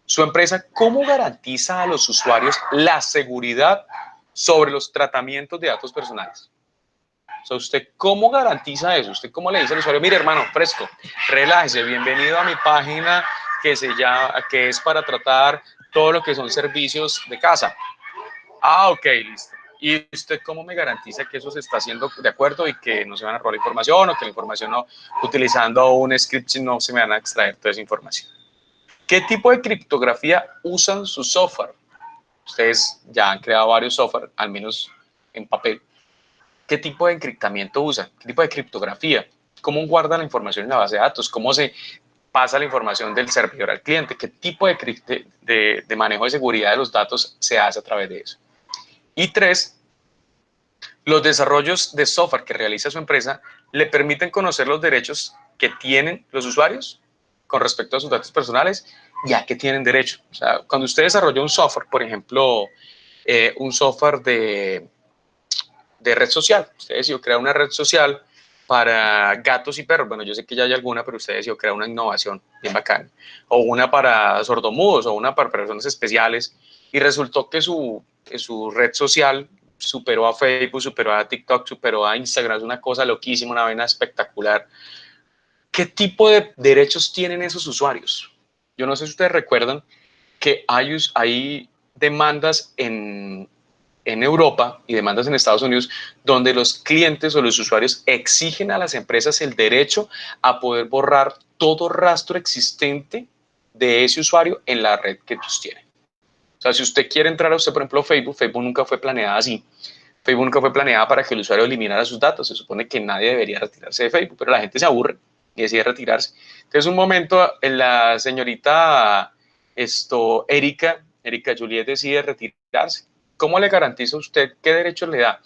Su empresa, ¿cómo garantiza a los usuarios la seguridad sobre los tratamientos de datos personales? O sea, ¿usted cómo garantiza eso? ¿Usted cómo le dice al usuario, mire hermano, fresco, relájese, bienvenido a mi página que es para tratar todo lo que son servicios de casa? Ah, ok, listo. ¿Y usted cómo me garantiza que eso se está haciendo de acuerdo y que no se van a robar información o que la información no, utilizando un script, no se me van a extraer toda esa información? ¿Qué tipo de criptografía usan su software? Ustedes ya han creado varios software, al menos en papel. ¿Qué tipo de encriptamiento usan? ¿Qué tipo de criptografía? ¿Cómo guardan la información en la base de datos? ¿Cómo se pasa la información del servidor al cliente? ¿Qué tipo de manejo de seguridad de los datos se hace a través de eso? Y 3, los desarrollos de software que realiza su empresa le permiten conocer los derechos que tienen los usuarios con respecto a sus datos personales y a qué tienen derecho. O sea, cuando usted desarrolla un software, por ejemplo, un software de red social, usted decidió crear una red social para gatos y perros. Bueno, yo sé que ya hay alguna, pero usted decidió crear una innovación bien bacana. O una para sordomudos o una para personas especiales. Y resultó que su red social superó a Facebook, superó a TikTok, superó a Instagram. Es una cosa loquísima, una vaina espectacular. ¿Qué tipo de derechos tienen esos usuarios? Yo no sé si ustedes recuerdan que hay demandas en Europa y demandas en Estados Unidos donde los clientes o los usuarios exigen a las empresas el derecho a poder borrar todo rastro existente de ese usuario en la red que ellos tienen. O sea, si usted quiere entrar a usted, por ejemplo, Facebook nunca fue planeada así. Facebook nunca fue planeada para que el usuario eliminara sus datos. Se supone que nadie debería retirarse de Facebook, pero la gente se aburre y decide retirarse. Entonces, un momento, la señorita Erika Juliet decide retirarse. ¿Cómo le garantiza a usted qué derechos le da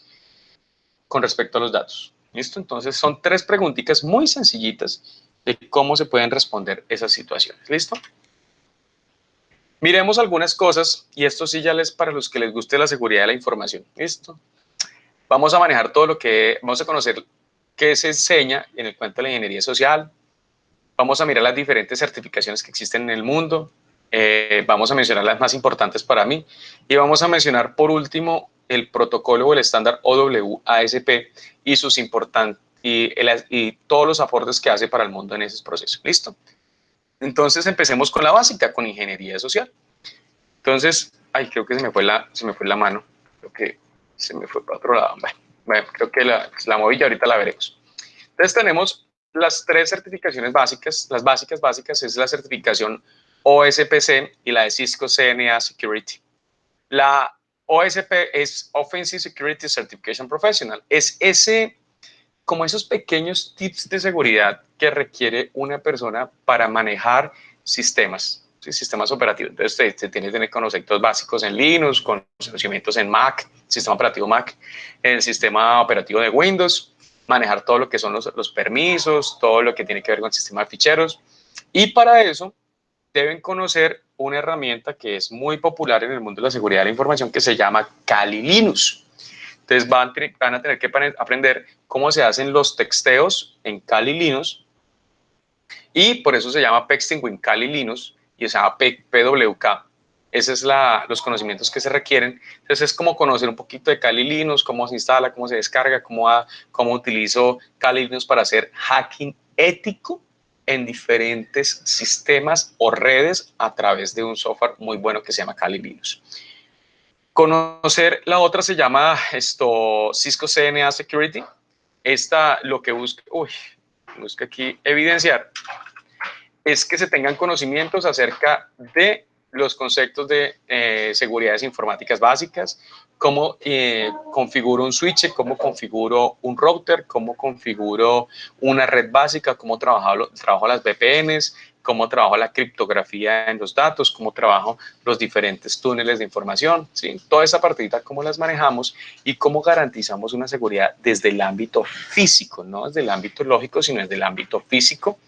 con respecto a los datos? ¿Listo? Entonces, son 3 preguntitas muy sencillitas de cómo se pueden responder esas situaciones. ¿Listo? Miremos algunas cosas, y esto sí ya les para los que les guste la seguridad de la información. ¿Listo? Vamos a manejar todo lo que, vamos a conocer qué se enseña en el cuento de la ingeniería social. Vamos a mirar las diferentes certificaciones que existen en el mundo. Vamos a mencionar las más importantes para mí. Y vamos a mencionar por último el protocolo o el estándar OWASP y sus importantes y todos los aportes que hace para el mundo en ese proceso. ¿Listo? Entonces empecemos con la básica, con ingeniería social. Entonces, ay, creo que se me fue la mano. Creo que se me fue para otro lado. Bueno, creo que la moví y ahorita la veremos. Entonces tenemos las tres certificaciones básicas. Las básicas es la certificación OSPC y la de Cisco CNA Security. La OSP es Offensive Security Certification Professional. Es como esos pequeños tips de seguridad que requiere una persona para manejar sistemas, ¿sí? Sistemas operativos. Entonces, usted tiene que tener conocimientos básicos en Linux, conocimientos en Mac, sistema operativo Mac, en el sistema operativo de Windows, manejar todo lo que son los permisos, todo lo que tiene que ver con el sistema de ficheros. Y para eso deben conocer una herramienta que es muy popular en el mundo de la seguridad de la información que se llama Kali Linux. Entonces van a tener que aprender cómo se hacen los texteos en Kali Linux y por eso se llama Pextinguin Kali Linux y se llama PWK. Esos son los conocimientos que se requieren. Entonces es como conocer un poquito de Kali Linux, cómo se instala, cómo se descarga, cómo utilizo Kali Linux para hacer hacking ético en diferentes sistemas o redes a través de un software muy bueno que se llama Kali Linux. Conocer la otra se llama Cisco CNA Security. Esta lo que busca aquí evidenciar es que se tengan conocimientos acerca de los conceptos de seguridades informáticas básicas, cómo configuro un switch, cómo configuro un router, cómo configuro una red básica, cómo trabajo las VPNs, cómo trabajo la criptografía en los datos, cómo trabajo los diferentes túneles de información, ¿sí? Toda esa partidita, cómo las manejamos y cómo garantizamos una seguridad desde el ámbito físico, no desde el ámbito lógico, sino desde el ámbito físico.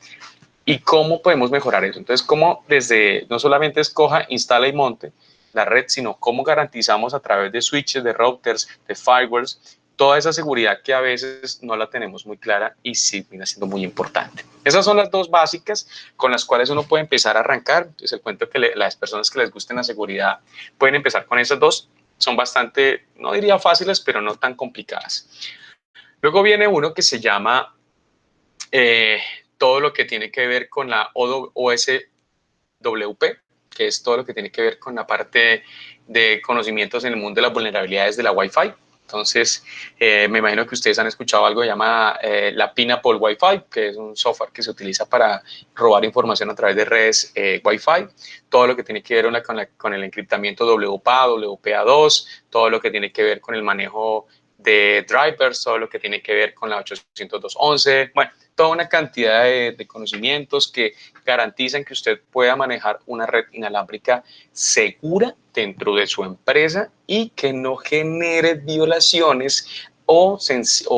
¿Y cómo podemos mejorar eso? Entonces, cómo desde, no solamente escoja, instala y monte la red, sino cómo garantizamos a través de switches, de routers, de firewalls, toda esa seguridad que a veces no la tenemos muy clara y sí viene siendo muy importante. Esas son las dos básicas con las cuales uno puede empezar a arrancar. Entonces, el cuento que las personas que les gusten la seguridad pueden empezar con esas dos. Son bastante, no diría fáciles, pero no tan complicadas. Luego viene uno que se llama todo lo que tiene que ver con la OSWP, que es todo lo que tiene que ver con la parte de conocimientos en el mundo de las vulnerabilidades de la Wi-Fi. Entonces, me imagino que ustedes han escuchado algo que se llama la Pineapple Wi-Fi, que es un software que se utiliza para robar información a través de redes Wi-Fi. Todo lo que tiene que ver con el encriptamiento WPA, WPA2, todo lo que tiene que ver con el manejo de drivers, todo lo que tiene que ver con la 802.11, bueno, toda una cantidad de conocimientos que garantizan que usted pueda manejar una red inalámbrica segura dentro de su empresa y que no genere violaciones o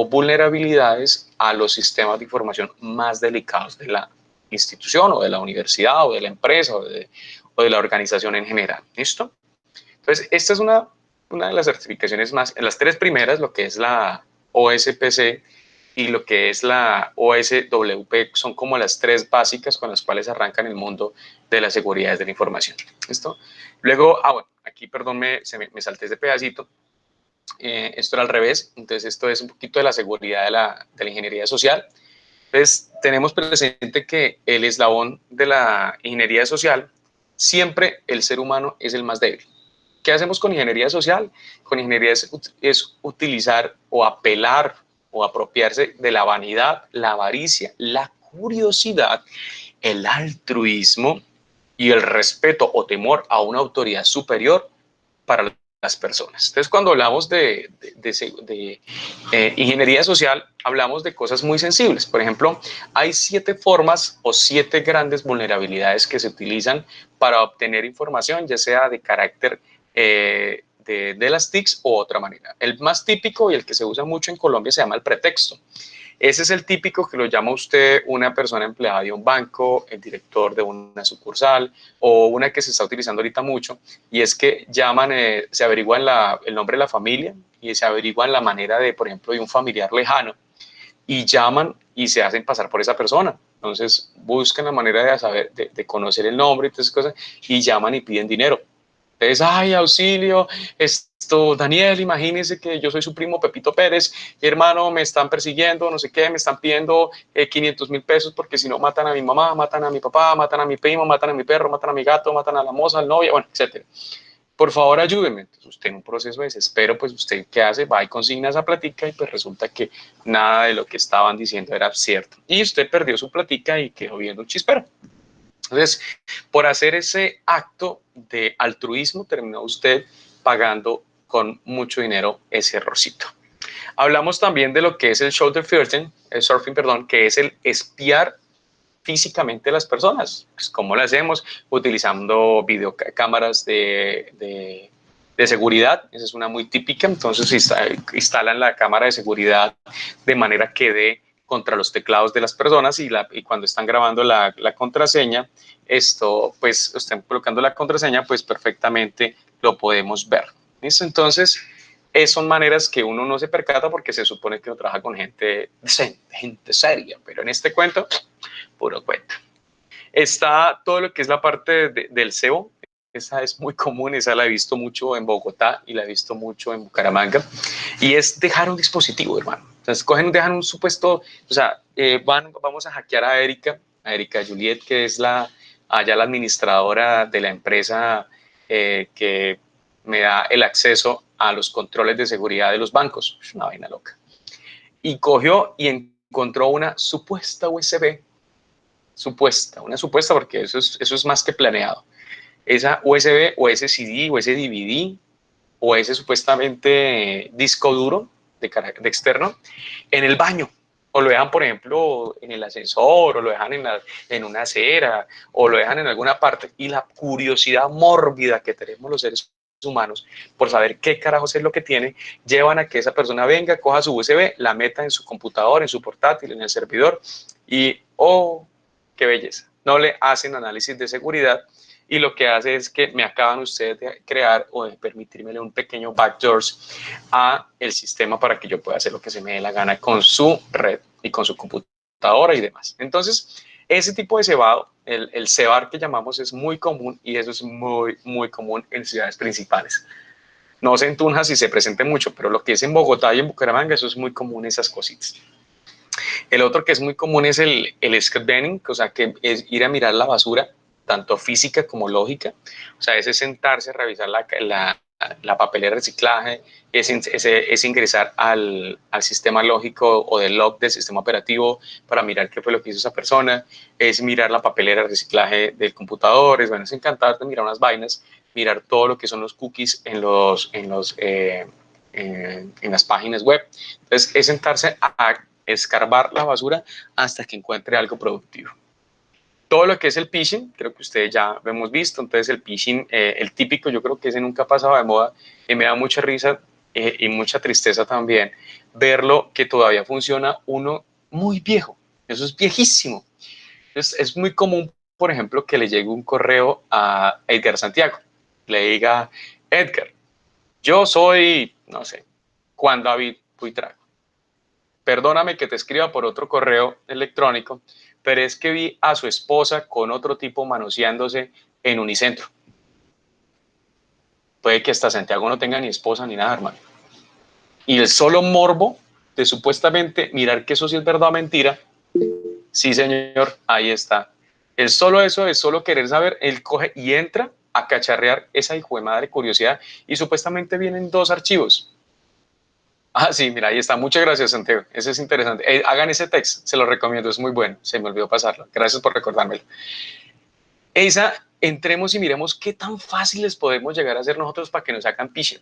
vulnerabilidades a los sistemas de información más delicados de la institución o de la universidad o de la empresa o de la organización en general. ¿Listo? Entonces, esta es una de las certificaciones más, en las tres primeras, lo que es la OSPC y lo que es la OSWP, son como las tres básicas con las cuales arrancan el mundo de las seguridades de la información. ¿Listo? Luego, bueno, aquí, perdón, me salté ese pedacito. Esto era al revés, entonces esto es un poquito de la seguridad de la ingeniería social. Entonces, tenemos presente que el eslabón de la ingeniería social, siempre el ser humano es el más débil. ¿Qué hacemos con ingeniería social? Con ingeniería es utilizar o apelar o apropiarse de la vanidad, la avaricia, la curiosidad, el altruismo y el respeto o temor a una autoridad superior para las personas. Entonces, cuando hablamos de ingeniería social, hablamos de cosas muy sensibles. Por ejemplo, hay 7 formas o 7 grandes vulnerabilidades que se utilizan para obtener información, ya sea de carácter de las TICs o otra manera. El más típico y el que se usa mucho en Colombia se llama el pretexto. Ese es el típico que lo llama usted una persona empleada de un banco, el director de una sucursal, o una que se está utilizando ahorita mucho, y es que llaman, se averiguan el nombre de la familia y se averiguan la manera de, por ejemplo, de un familiar lejano, y llaman y se hacen pasar por esa persona. Entonces buscan la manera de saber, de conocer el nombre y todas esas cosas, y llaman y piden dinero. Entonces, ay, auxilio, Daniel, imagínese que yo soy su primo Pepito Pérez, hermano, me están persiguiendo, no sé qué, me están pidiendo 500.000 pesos porque si no matan a mi mamá, matan a mi papá, matan a mi primo, matan a mi perro, matan a mi gato, matan a la moza, al novio, bueno, etcétera. Por favor, ayúdenme. Entonces, usted en un proceso de desespero, pues usted, ¿qué hace? Va y consigna esa platica y pues resulta que nada de lo que estaban diciendo era cierto. Y usted perdió su platica y quedó viendo un chispero. Entonces, por hacer ese acto de altruismo, terminó usted pagando con mucho dinero ese errorcito. Hablamos también de lo que es el surfing, perdón, que es el espiar físicamente a las personas. Pues, ¿cómo lo hacemos? Utilizando videocámaras de seguridad. Esa es una muy típica. Entonces instalan la cámara de seguridad de manera que dé contra los teclados de las personas y cuando están grabando la contraseña, pues están colocando la contraseña, pues perfectamente lo podemos ver. ¿Listo? Entonces, son maneras que uno no se percata porque se supone que uno trabaja con gente decente, gente seria, pero en este cuento, puro cuento. Está todo lo que es la parte del SEO. Esa es muy común, esa la he visto mucho en Bogotá y la he visto mucho en Bucaramanga. Y es dejar un dispositivo, hermano. Entonces, dejan un supuesto, o sea, vamos a hackear a Erika Juliet, que es allá la administradora de la empresa que me da el acceso a los controles de seguridad de los bancos. Es una vaina loca. Y cogió y encontró una supuesta USB. Una supuesta porque eso es más que planeado. Esa USB o ese CD o ese DVD o ese supuestamente disco duro de externo en el baño, o lo dejan, por ejemplo, en el ascensor, o lo dejan en una acera, o lo dejan en alguna parte, y la curiosidad mórbida que tenemos los seres humanos por saber qué carajos es lo que tiene, llevan a que esa persona venga, coja su USB, la meta en su computador, en su portátil, en el servidor, y ¡oh, qué belleza! No le hacen análisis de seguridad, y lo que hace es que me acaban ustedes de crear o de permitirme un pequeño backdoors a el sistema para que yo pueda hacer lo que se me dé la gana con su red y con su computadora y demás. Entonces, ese tipo de cebado, el cebar que llamamos, es muy común, y eso es muy, muy común en ciudades principales. No sé en Tunja si se presente mucho, pero lo que es en Bogotá y en Bucaramanga, eso es muy común, esas cositas. El otro que es muy común es el screening, o sea, que es ir a mirar la basura, tanto física como lógica. O sea, ese es sentarse a revisar la papelera de reciclaje, es ingresar al sistema lógico o del log del sistema operativo para mirar qué fue lo que hizo esa persona, es mirar la papelera de reciclaje del computador, es encantarte mirar unas vainas, mirar todo lo que son los cookies en las páginas web. Entonces, es sentarse a escarbar la basura hasta que encuentre algo productivo. Todo lo que es el phishing, creo que ustedes ya lo hemos visto. Entonces, el phishing, el típico, yo creo que ese nunca ha pasado de moda, y me da mucha risa y mucha tristeza también verlo, que todavía funciona uno muy viejo. Eso es viejísimo. Entonces, es muy común, por ejemplo, que le llegue un correo a Edgar Santiago, le diga: Edgar, yo soy, no sé, Juan David Puitrago. Perdóname que te escriba por otro correo electrónico, pero es que vi a su esposa con otro tipo manoseándose en Unicentro. Puede que hasta Santiago no tenga ni esposa ni nada, hermano. Y el solo morbo de supuestamente mirar que eso sí es verdad o mentira, sí, señor, ahí está. El solo eso, es solo querer saber, él coge y entra a cacharrear esa hijo de madre curiosidad, y supuestamente vienen 2 archivos. Ah, sí, mira, ahí está. Muchas gracias, Santiago. Ese es interesante. Hagan ese texto, se lo recomiendo, es muy bueno. Se me olvidó pasarlo. Gracias por recordármelo. Entremos y miremos qué tan fáciles podemos llegar a ser nosotros para que nos hagan phishing.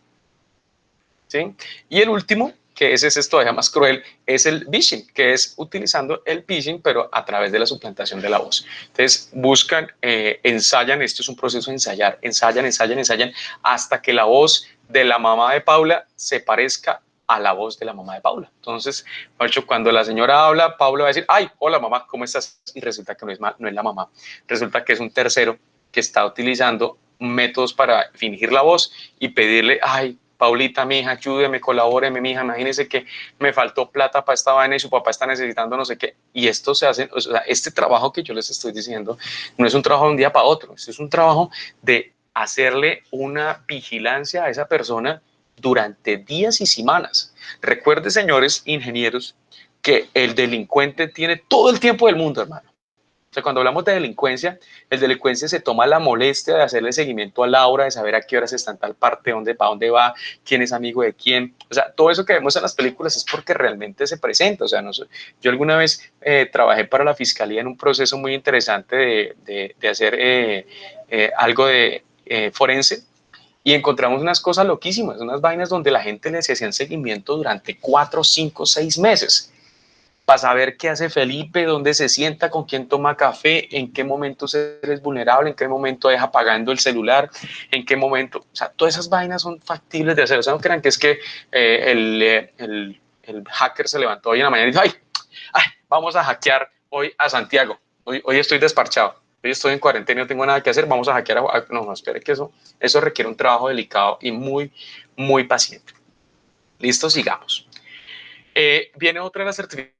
¿Sí? Y el último, que ese es todavía más cruel, es el vishing, que es utilizando el phishing, pero a través de la suplantación de la voz. Entonces, buscan, ensayan, esto es un proceso de ensayar, ensayan, hasta que la voz de la mamá de Paula se parezca a la voz de la mamá de Paula. Entonces, de hecho, cuando la señora habla, Paula va a decir, ay, hola mamá, ¿cómo estás? Y resulta que no es la mamá, resulta que es un tercero que está utilizando métodos para fingir la voz y pedirle, ay, Paulita, mi hija, ayúdeme, colabóreme, mi hija, imagínese que me faltó plata para esta vaina y su papá está necesitando no sé qué. Y esto se hace, o sea, este trabajo que yo les estoy diciendo no es un trabajo de un día para otro, es un trabajo de hacerle una vigilancia a esa persona durante días y semanas. Recuerde, señores ingenieros, que el delincuente tiene todo el tiempo del mundo, hermano. O sea, cuando hablamos de delincuencia, el delincuente se toma la molestia de hacerle seguimiento a Laura, de saber a qué horas está en tal parte, para dónde va, quién es amigo de quién. O sea, todo eso que vemos en las películas es porque realmente se presenta. O sea, no sé, yo alguna vez trabajé para la fiscalía en un proceso muy interesante de hacer algo de forense y encontramos unas cosas loquísimas, unas vainas donde la gente les hacían seguimiento durante 4, 5, 6 meses para saber qué hace Felipe, dónde se sienta, con quién toma café, en qué momento se es vulnerable, en qué momento deja apagando el celular, en qué momento, o sea, todas esas vainas son factibles de hacer. O sea, no crean que es que el hacker se levantó hoy en la mañana y dijo, ay, vamos a hackear hoy a Santiago, hoy estoy desparchado, hoy estoy en cuarentena, no tengo nada que hacer, vamos a hackear no, espere que eso requiere un trabajo delicado y muy, muy paciente. Listo, sigamos. Viene otra de las certificaciones.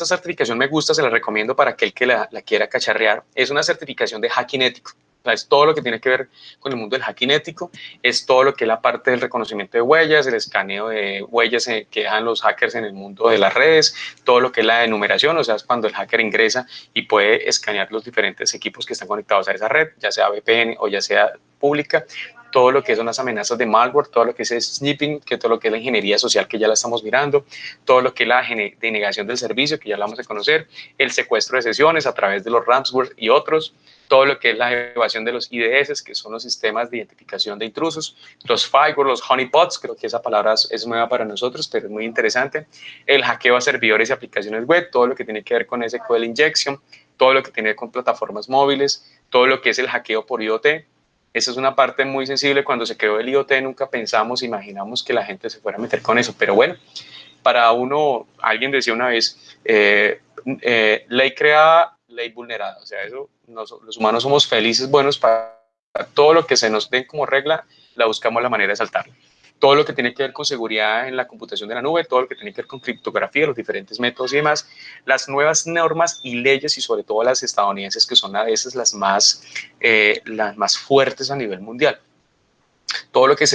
Esta certificación me gusta, se la recomiendo para aquel que la quiera cacharrear. Es una certificación de hacking ético. O sea, es todo lo que tiene que ver con el mundo del hacking ético, es todo lo que es la parte del reconocimiento de huellas, el escaneo de huellas que dejan los hackers en el mundo de las redes, todo lo que es la enumeración, o sea, es cuando el hacker ingresa y puede escanear los diferentes equipos que están conectados a esa red, ya sea VPN o ya sea pública, todo lo que son las amenazas de malware, todo lo que es snipping, que todo lo que es la ingeniería social, que ya la estamos mirando, todo lo que es la denegación del servicio, que ya la vamos a conocer, el secuestro de sesiones a través de los ransomware y otros, todo lo que es la evasión de los IDS, que son los sistemas de identificación de intrusos, los firewall, los honeypots, creo que esa palabra es nueva para nosotros, pero es muy interesante, el hackeo a servidores y aplicaciones web, todo lo que tiene que ver con SQL injection, todo lo que tiene que ver con plataformas móviles, todo lo que es el hackeo por IoT. Esa es una parte muy sensible. Cuando se creó el IoT nunca pensamos, imaginamos que la gente se fuera a meter con eso, pero bueno, para uno, alguien decía una vez, ley creada, ley vulnerada. O sea, eso, los humanos somos felices, buenos para todo lo que se nos den como regla, la buscamos la manera de saltarla. Todo lo que tiene que ver con seguridad en la computación de la nube, todo lo que tiene que ver con criptografía, los diferentes métodos y demás, las nuevas normas y leyes y sobre todo las estadounidenses, que son a veces las más fuertes a nivel mundial. Todo lo que es,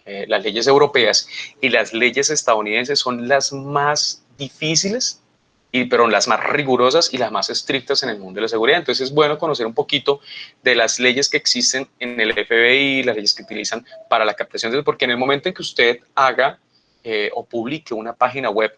las leyes europeas y las leyes estadounidenses son las más difíciles, pero las más rigurosas y las más estrictas en el mundo de la seguridad. Entonces es bueno conocer un poquito de las leyes que existen en el FBI, las leyes que utilizan para la captación de, porque en el momento en que usted haga o publique una página web,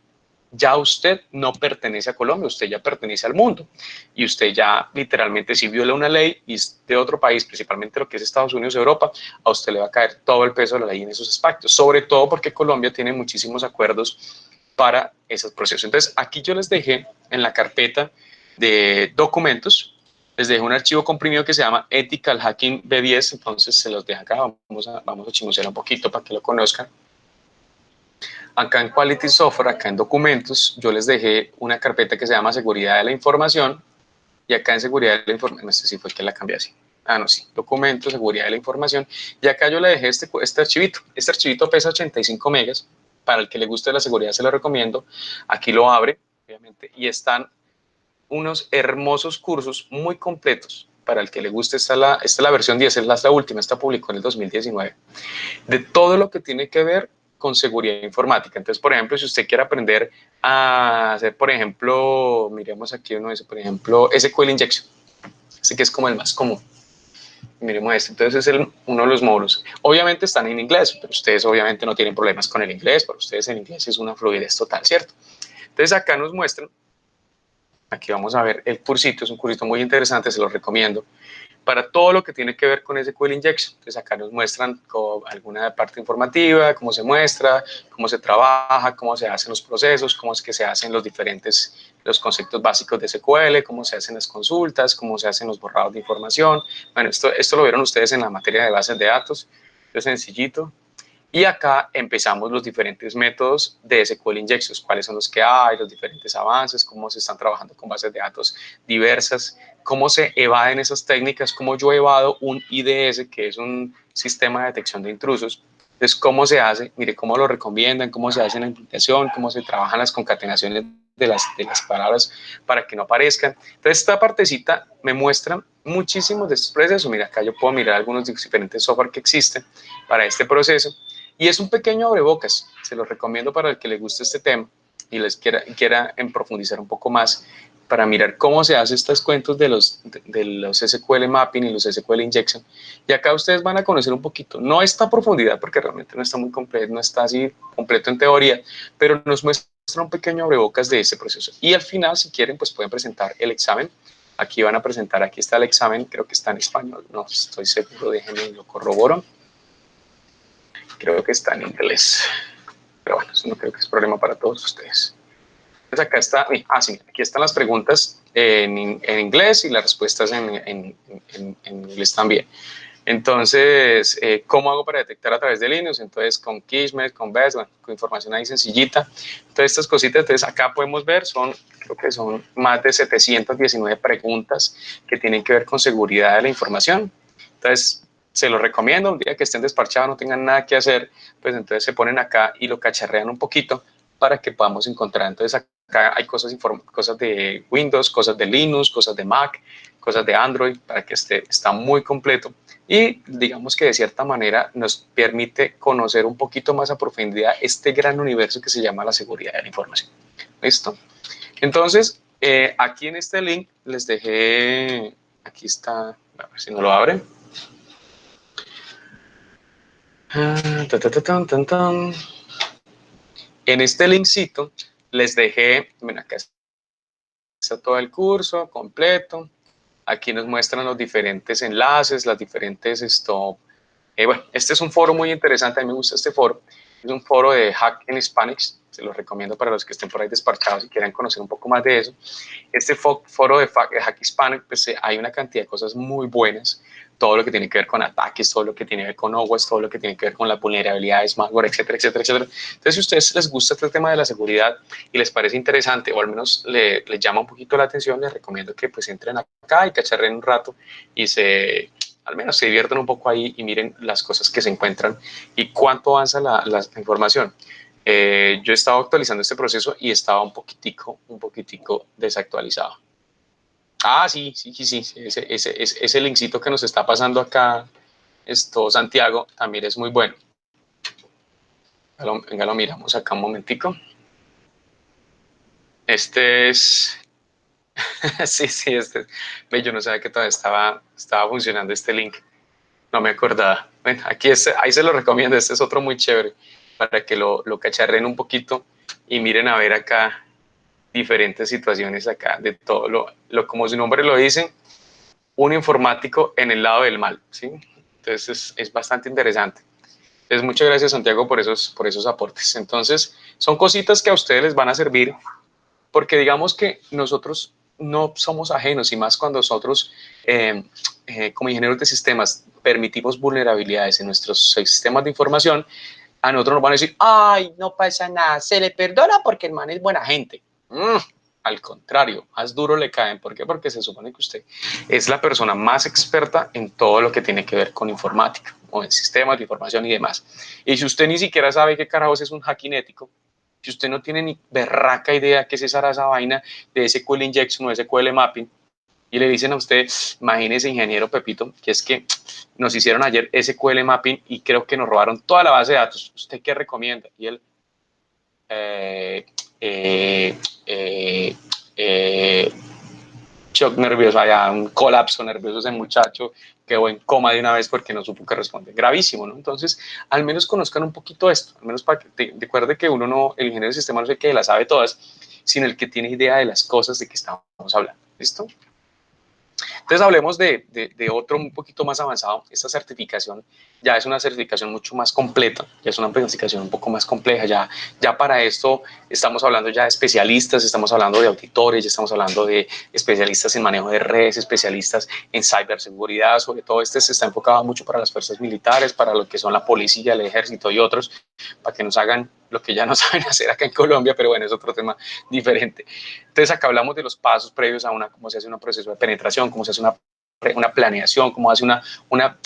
ya usted no pertenece a Colombia, usted ya pertenece al mundo y usted ya literalmente si viola una ley y es de otro país, principalmente lo que es Estados Unidos, Europa, a usted le va a caer todo el peso de la ley en esos aspectos, sobre todo porque Colombia tiene muchísimos acuerdos para esos procesos. Entonces aquí yo les dejé en la carpeta de documentos, les dejé un archivo comprimido que se llama Ethical Hacking B10, entonces se los dejo acá, vamos a chismosear un poquito para que lo conozcan. Acá en Quality Software, acá en documentos, yo les dejé una carpeta que se llama Seguridad de la Información y acá en Seguridad de la Información, este sí fue el que la cambié así. Sí, documentos, Seguridad de la Información. Y acá yo le dejé este archivito. Este archivito pesa 85 megas. Para el que le guste la seguridad se lo recomiendo. Aquí lo abre, obviamente, y están unos hermosos cursos muy completos. Para el que le guste, esta es la versión 10, es la última, esta publicó en el 2019. De todo lo que tiene que ver con seguridad informática. Entonces, por ejemplo, si usted quiere aprender a hacer, por ejemplo, miremos aquí uno dice, por ejemplo, SQL Injection. Este que es como el más común. Miremos este. Entonces es uno de los módulos. Obviamente están en inglés, pero ustedes obviamente no tienen problemas con el inglés. Para ustedes el inglés es una fluidez total, ¿cierto? Entonces acá nos muestran, aquí vamos a ver el cursito, es un cursito muy interesante, se lo recomiendo, para todo lo que tiene que ver con SQL Injection. Entonces acá nos muestran alguna parte informativa, cómo se muestra, cómo se trabaja, cómo se hacen los procesos, cómo es que se hacen los conceptos básicos de SQL, cómo se hacen las consultas, cómo se hacen los borrados de información. Bueno, esto lo vieron ustedes en la materia de bases de datos, es sencillito. Y acá empezamos los diferentes métodos de SQL Injections, cuáles son los que hay, los diferentes avances, cómo se están trabajando con bases de datos diversas, cómo se evaden esas técnicas, cómo yo evado un IDS, que es un sistema de detección de intrusos. Entonces, ¿cómo se hace? Mire cómo lo recomiendan, cómo se hace la implementación, cómo se trabajan las concatenaciones de las palabras para que no aparezcan. Entonces, esta partecita me muestra muchísimos de estos procesos. Mira, acá yo puedo mirar algunos diferentes software que existen para este proceso. Y es un pequeño abrebocas, se los recomiendo para el que le guste este tema y les quiera profundizar un poco más para mirar cómo se hacen estos cuentos de los SQL Mapping y los SQL Injection. Y acá ustedes van a conocer un poquito, no esta profundidad porque realmente no está muy completo, no está así completo en teoría, pero nos muestra un pequeño abrebocas de ese proceso. Y al final, si quieren, pues pueden presentar el examen. Aquí van a presentar, aquí está el examen, creo que está en español, no estoy seguro, déjenme lo corroboro. Creo que está en inglés, pero bueno, eso no creo que es problema para todos ustedes. Entonces acá está, sí, aquí están las preguntas en inglés y las respuestas en inglés también. Entonces, ¿cómo hago para detectar a través de Linux? Entonces, con Kismet, con Best, bueno, con información ahí sencillita. Entonces, estas cositas, entonces acá podemos ver, creo que son más de 719 preguntas que tienen que ver con seguridad de la información. Entonces, se los recomiendo, un día que estén despachados, no tengan nada que hacer, pues entonces se ponen acá y lo cacharrean un poquito para que podamos encontrar. Entonces, acá hay cosas de Windows, cosas de Linux, cosas de Mac, cosas de Android, para que está muy completo. Y digamos que de cierta manera nos permite conocer un poquito más a profundidad este gran universo que se llama la seguridad de la información. ¿Listo? Entonces, aquí en este link les dejé, aquí está, a ver si no lo abren. En este linkcito les dejé, bueno, acá está todo el curso completo. Aquí nos muestran los diferentes enlaces, las diferentes bueno, este es un foro muy interesante, a mí me gusta este foro. Es un foro de Hack in Spanish, se los recomiendo para los que estén por ahí despachados y quieran conocer un poco más de eso. Este foro de Hack Hispanic, pues hay una cantidad de cosas muy buenas, todo lo que tiene que ver con ataques, todo lo que tiene que ver con OWASP, todo lo que tiene que ver con las vulnerabilidades, malware, etcétera, etcétera, etcétera. Entonces, si a ustedes les gusta este tema de la seguridad y les parece interesante o al menos les llama un poquito la atención, les recomiendo que pues entren acá y cacharren un rato y al menos se diviertan un poco ahí y miren las cosas que se encuentran y cuánto avanza la información. Yo he estado actualizando este proceso y estaba un poquitico desactualizado. Sí, ese linkcito que nos está pasando acá, Santiago, también es muy bueno. Venga, lo miramos acá un momentico. Este es... sí, yo no sabía que todavía estaba funcionando este link. No me acordaba. Bueno, ahí se lo recomiendo. Este es otro muy chévere para que lo cacharren un poquito y miren a ver acá diferentes situaciones acá de todo como su nombre lo dice, un informático en el lado del mal, ¿sí? Entonces es bastante interesante. Entonces muchas gracias Santiago por esos aportes. Entonces son cositas que a ustedes les van a servir porque digamos que nosotros no somos ajenos y más cuando nosotros como ingenieros de sistemas permitimos vulnerabilidades en nuestros sistemas de información, a nosotros nos van a decir, ay, no pasa nada, se le perdona porque el man es buena gente. Al contrario, más duro le caen. ¿Por qué? Porque se supone que usted es la persona más experta en todo lo que tiene que ver con informática o en sistemas de información y demás. Y si usted ni siquiera sabe qué carajos es un hacking ético, si usted no tiene ni berraca idea qué es esa vaina de SQL Injection o SQL Mapping, y le dicen a usted, imagínese ingeniero Pepito, que es que nos hicieron ayer SQL Mapping y creo que nos robaron toda la base de datos, ¿usted qué recomienda? Y él, shock nervioso, allá un colapso nervioso ese muchacho, quedó en coma de una vez porque no supo qué responder. Gravísimo, ¿no? Entonces, al menos conozcan un poquito esto, al menos para que recuerde que uno no, el ingeniero de sistema no sé qué, las sabe todas, sino el que tiene idea de las cosas de que estamos hablando. ¿Listo? Entonces hablemos de otro un poquito más avanzado. Esta certificación ya es una certificación mucho más completa, ya es una certificación un poco más compleja. Ya para esto estamos hablando ya de especialistas, estamos hablando de auditores, ya estamos hablando de especialistas en manejo de redes, especialistas en ciberseguridad. Sobre todo este se está enfocado mucho para las fuerzas militares, para lo que son la policía, el ejército y otros, para que nos hagan lo que ya no saben hacer acá en Colombia, pero bueno, es otro tema diferente. Entonces acá hablamos de los pasos previos a cómo se hace un proceso de penetración, cómo se hace una planeación, cómo hace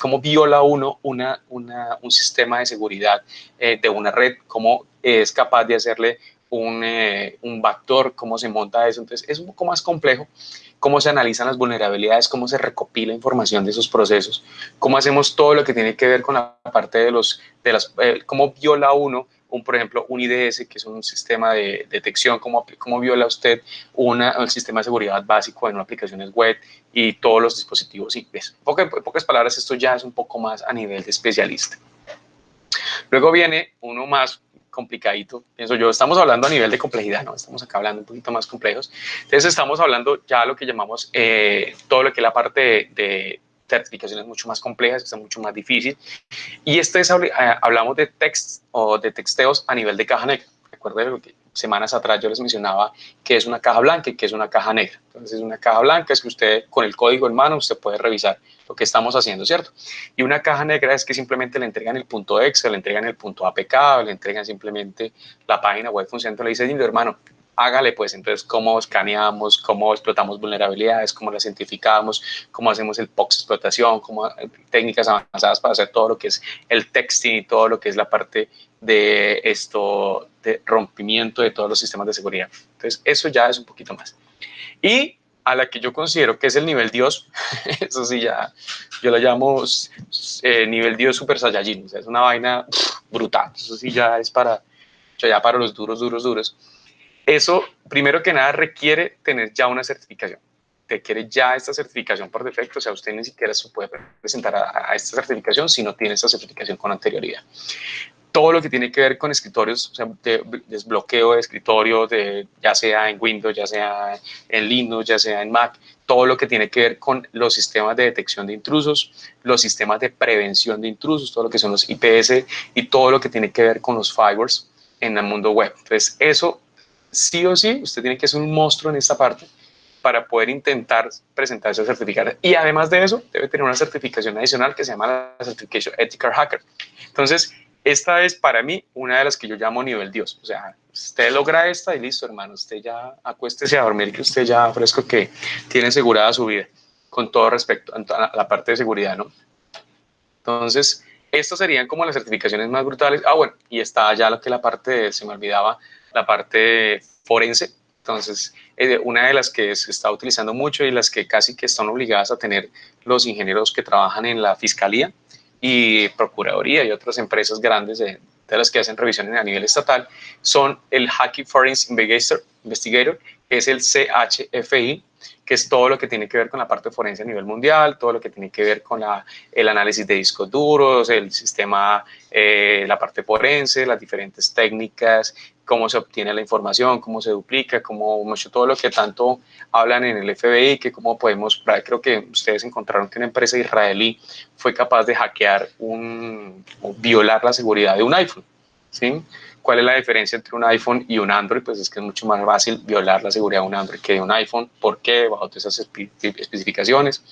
cómo viola uno un sistema de seguridad de una red, cómo es capaz de hacerle un backdoor, cómo se monta eso. Entonces es un poco más complejo, cómo se analizan las vulnerabilidades, cómo se recopila información de esos procesos, cómo hacemos todo lo que tiene que ver con la parte cómo viola uno por ejemplo, un IDS, que es un sistema de detección, cómo viola usted el sistema de seguridad básico en una aplicaciones web y todos los dispositivos IP. En pocas palabras, esto ya es un poco más a nivel de especialista. Luego viene uno más complicadito, pienso yo. Estamos hablando a nivel de complejidad, ¿no? Estamos acá hablando un poquito más complejos. Entonces estamos hablando ya lo que llamamos todo lo que es la parte de certificaciones mucho más complejas, que está mucho más difícil. Y hablamos de texts o de texteos a nivel de caja negra. Recuerden que semanas atrás yo les mencionaba que es una caja blanca y que es una caja negra. Entonces, es una caja blanca es que usted con el código en mano usted puede revisar lo que estamos haciendo, ¿cierto? Y una caja negra es que simplemente le entregan el punto .exe, le entregan el punto .apk, le entregan simplemente la página web funcionando. Le dicen, hermano, hágale pues. Entonces, cómo escaneamos, cómo explotamos vulnerabilidades, cómo las identificamos, cómo hacemos el POX explotación, cómo técnicas avanzadas para hacer todo lo que es el texting y todo lo que es la parte de rompimiento de todos los sistemas de seguridad. Entonces, eso ya es un poquito más. Y a la que yo considero que es el nivel Dios, eso sí ya, yo lo llamo nivel Dios Super Saiyajin, o sea, es una vaina brutal, eso sí ya es para los duros. Eso, primero que nada, requiere tener ya una certificación. Requiere ya esta certificación por defecto, o sea, usted ni siquiera se puede presentar a esta certificación si no tiene esta certificación con anterioridad. Todo lo que tiene que ver con escritorios, o sea, desbloqueo de escritorio, ya sea en Windows, ya sea en Linux, ya sea en Mac, todo lo que tiene que ver con los sistemas de detección de intrusos, los sistemas de prevención de intrusos, todo lo que son los IPS y todo lo que tiene que ver con los firewalls en el mundo web. Entonces, eso sí o sí, usted tiene que ser un monstruo en esta parte para poder intentar presentarse a certificar. Y además de eso, debe tener una certificación adicional que se llama la Certification Ethical Hacker. Entonces, esta es para mí una de las que yo llamo nivel Dios. O sea, usted logra esta y listo, hermano. Usted ya acuéstese a dormir, que usted ya fresco que tiene asegurada su vida, con todo respecto a la parte de seguridad, ¿no? Entonces, estos serían como las certificaciones más brutales. Ah, bueno, y está ya lo que se me olvidaba, la parte forense. Entonces, una de las que se está utilizando mucho y las que casi que están obligadas a tener los ingenieros que trabajan en la fiscalía y procuraduría y otras empresas grandes de las que hacen revisiones a nivel estatal, son el Hacking Forensic Investigator, que es el CHFI, que es todo lo que tiene que ver con la parte forense a nivel mundial, todo lo que tiene que ver con el análisis de discos duros, el sistema, la parte forense, las diferentes técnicas, cómo se obtiene la información, cómo se duplica, todo lo que tanto hablan en el FBI, que cómo podemos, creo que ustedes encontraron que una empresa israelí fue capaz de hackear o violar la seguridad de un iPhone, ¿sí? ¿Cuál es la diferencia entre un iPhone y un Android? Pues es que es mucho más fácil violar la seguridad de un Android que de un iPhone. ¿Por qué? Bajo todas esas especificaciones.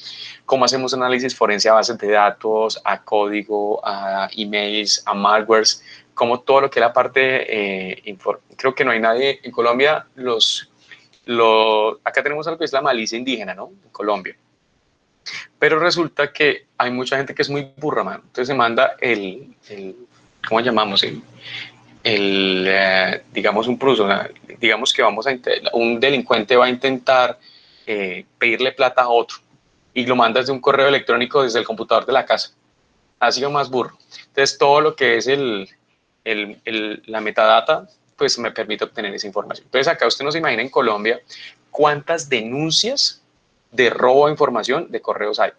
¿Cómo hacemos análisis forense a bases de datos, a código, a emails, a malwares? Como todo lo que es la parte, creo que no hay nadie en Colombia, acá tenemos algo que es la malicia indígena, ¿no? En Colombia. Pero resulta que hay mucha gente que es muy burra, man. Entonces se manda ¿cómo llamamos? Digamos, un pruso, digamos que un delincuente va a intentar pedirle plata a otro y lo manda desde un correo electrónico desde el computador de la casa. Ha sido más burro. Entonces, todo lo que es la metadata, pues me permite obtener esa información. Entonces, acá usted no se imagina en Colombia cuántas denuncias de robo de información de correos hay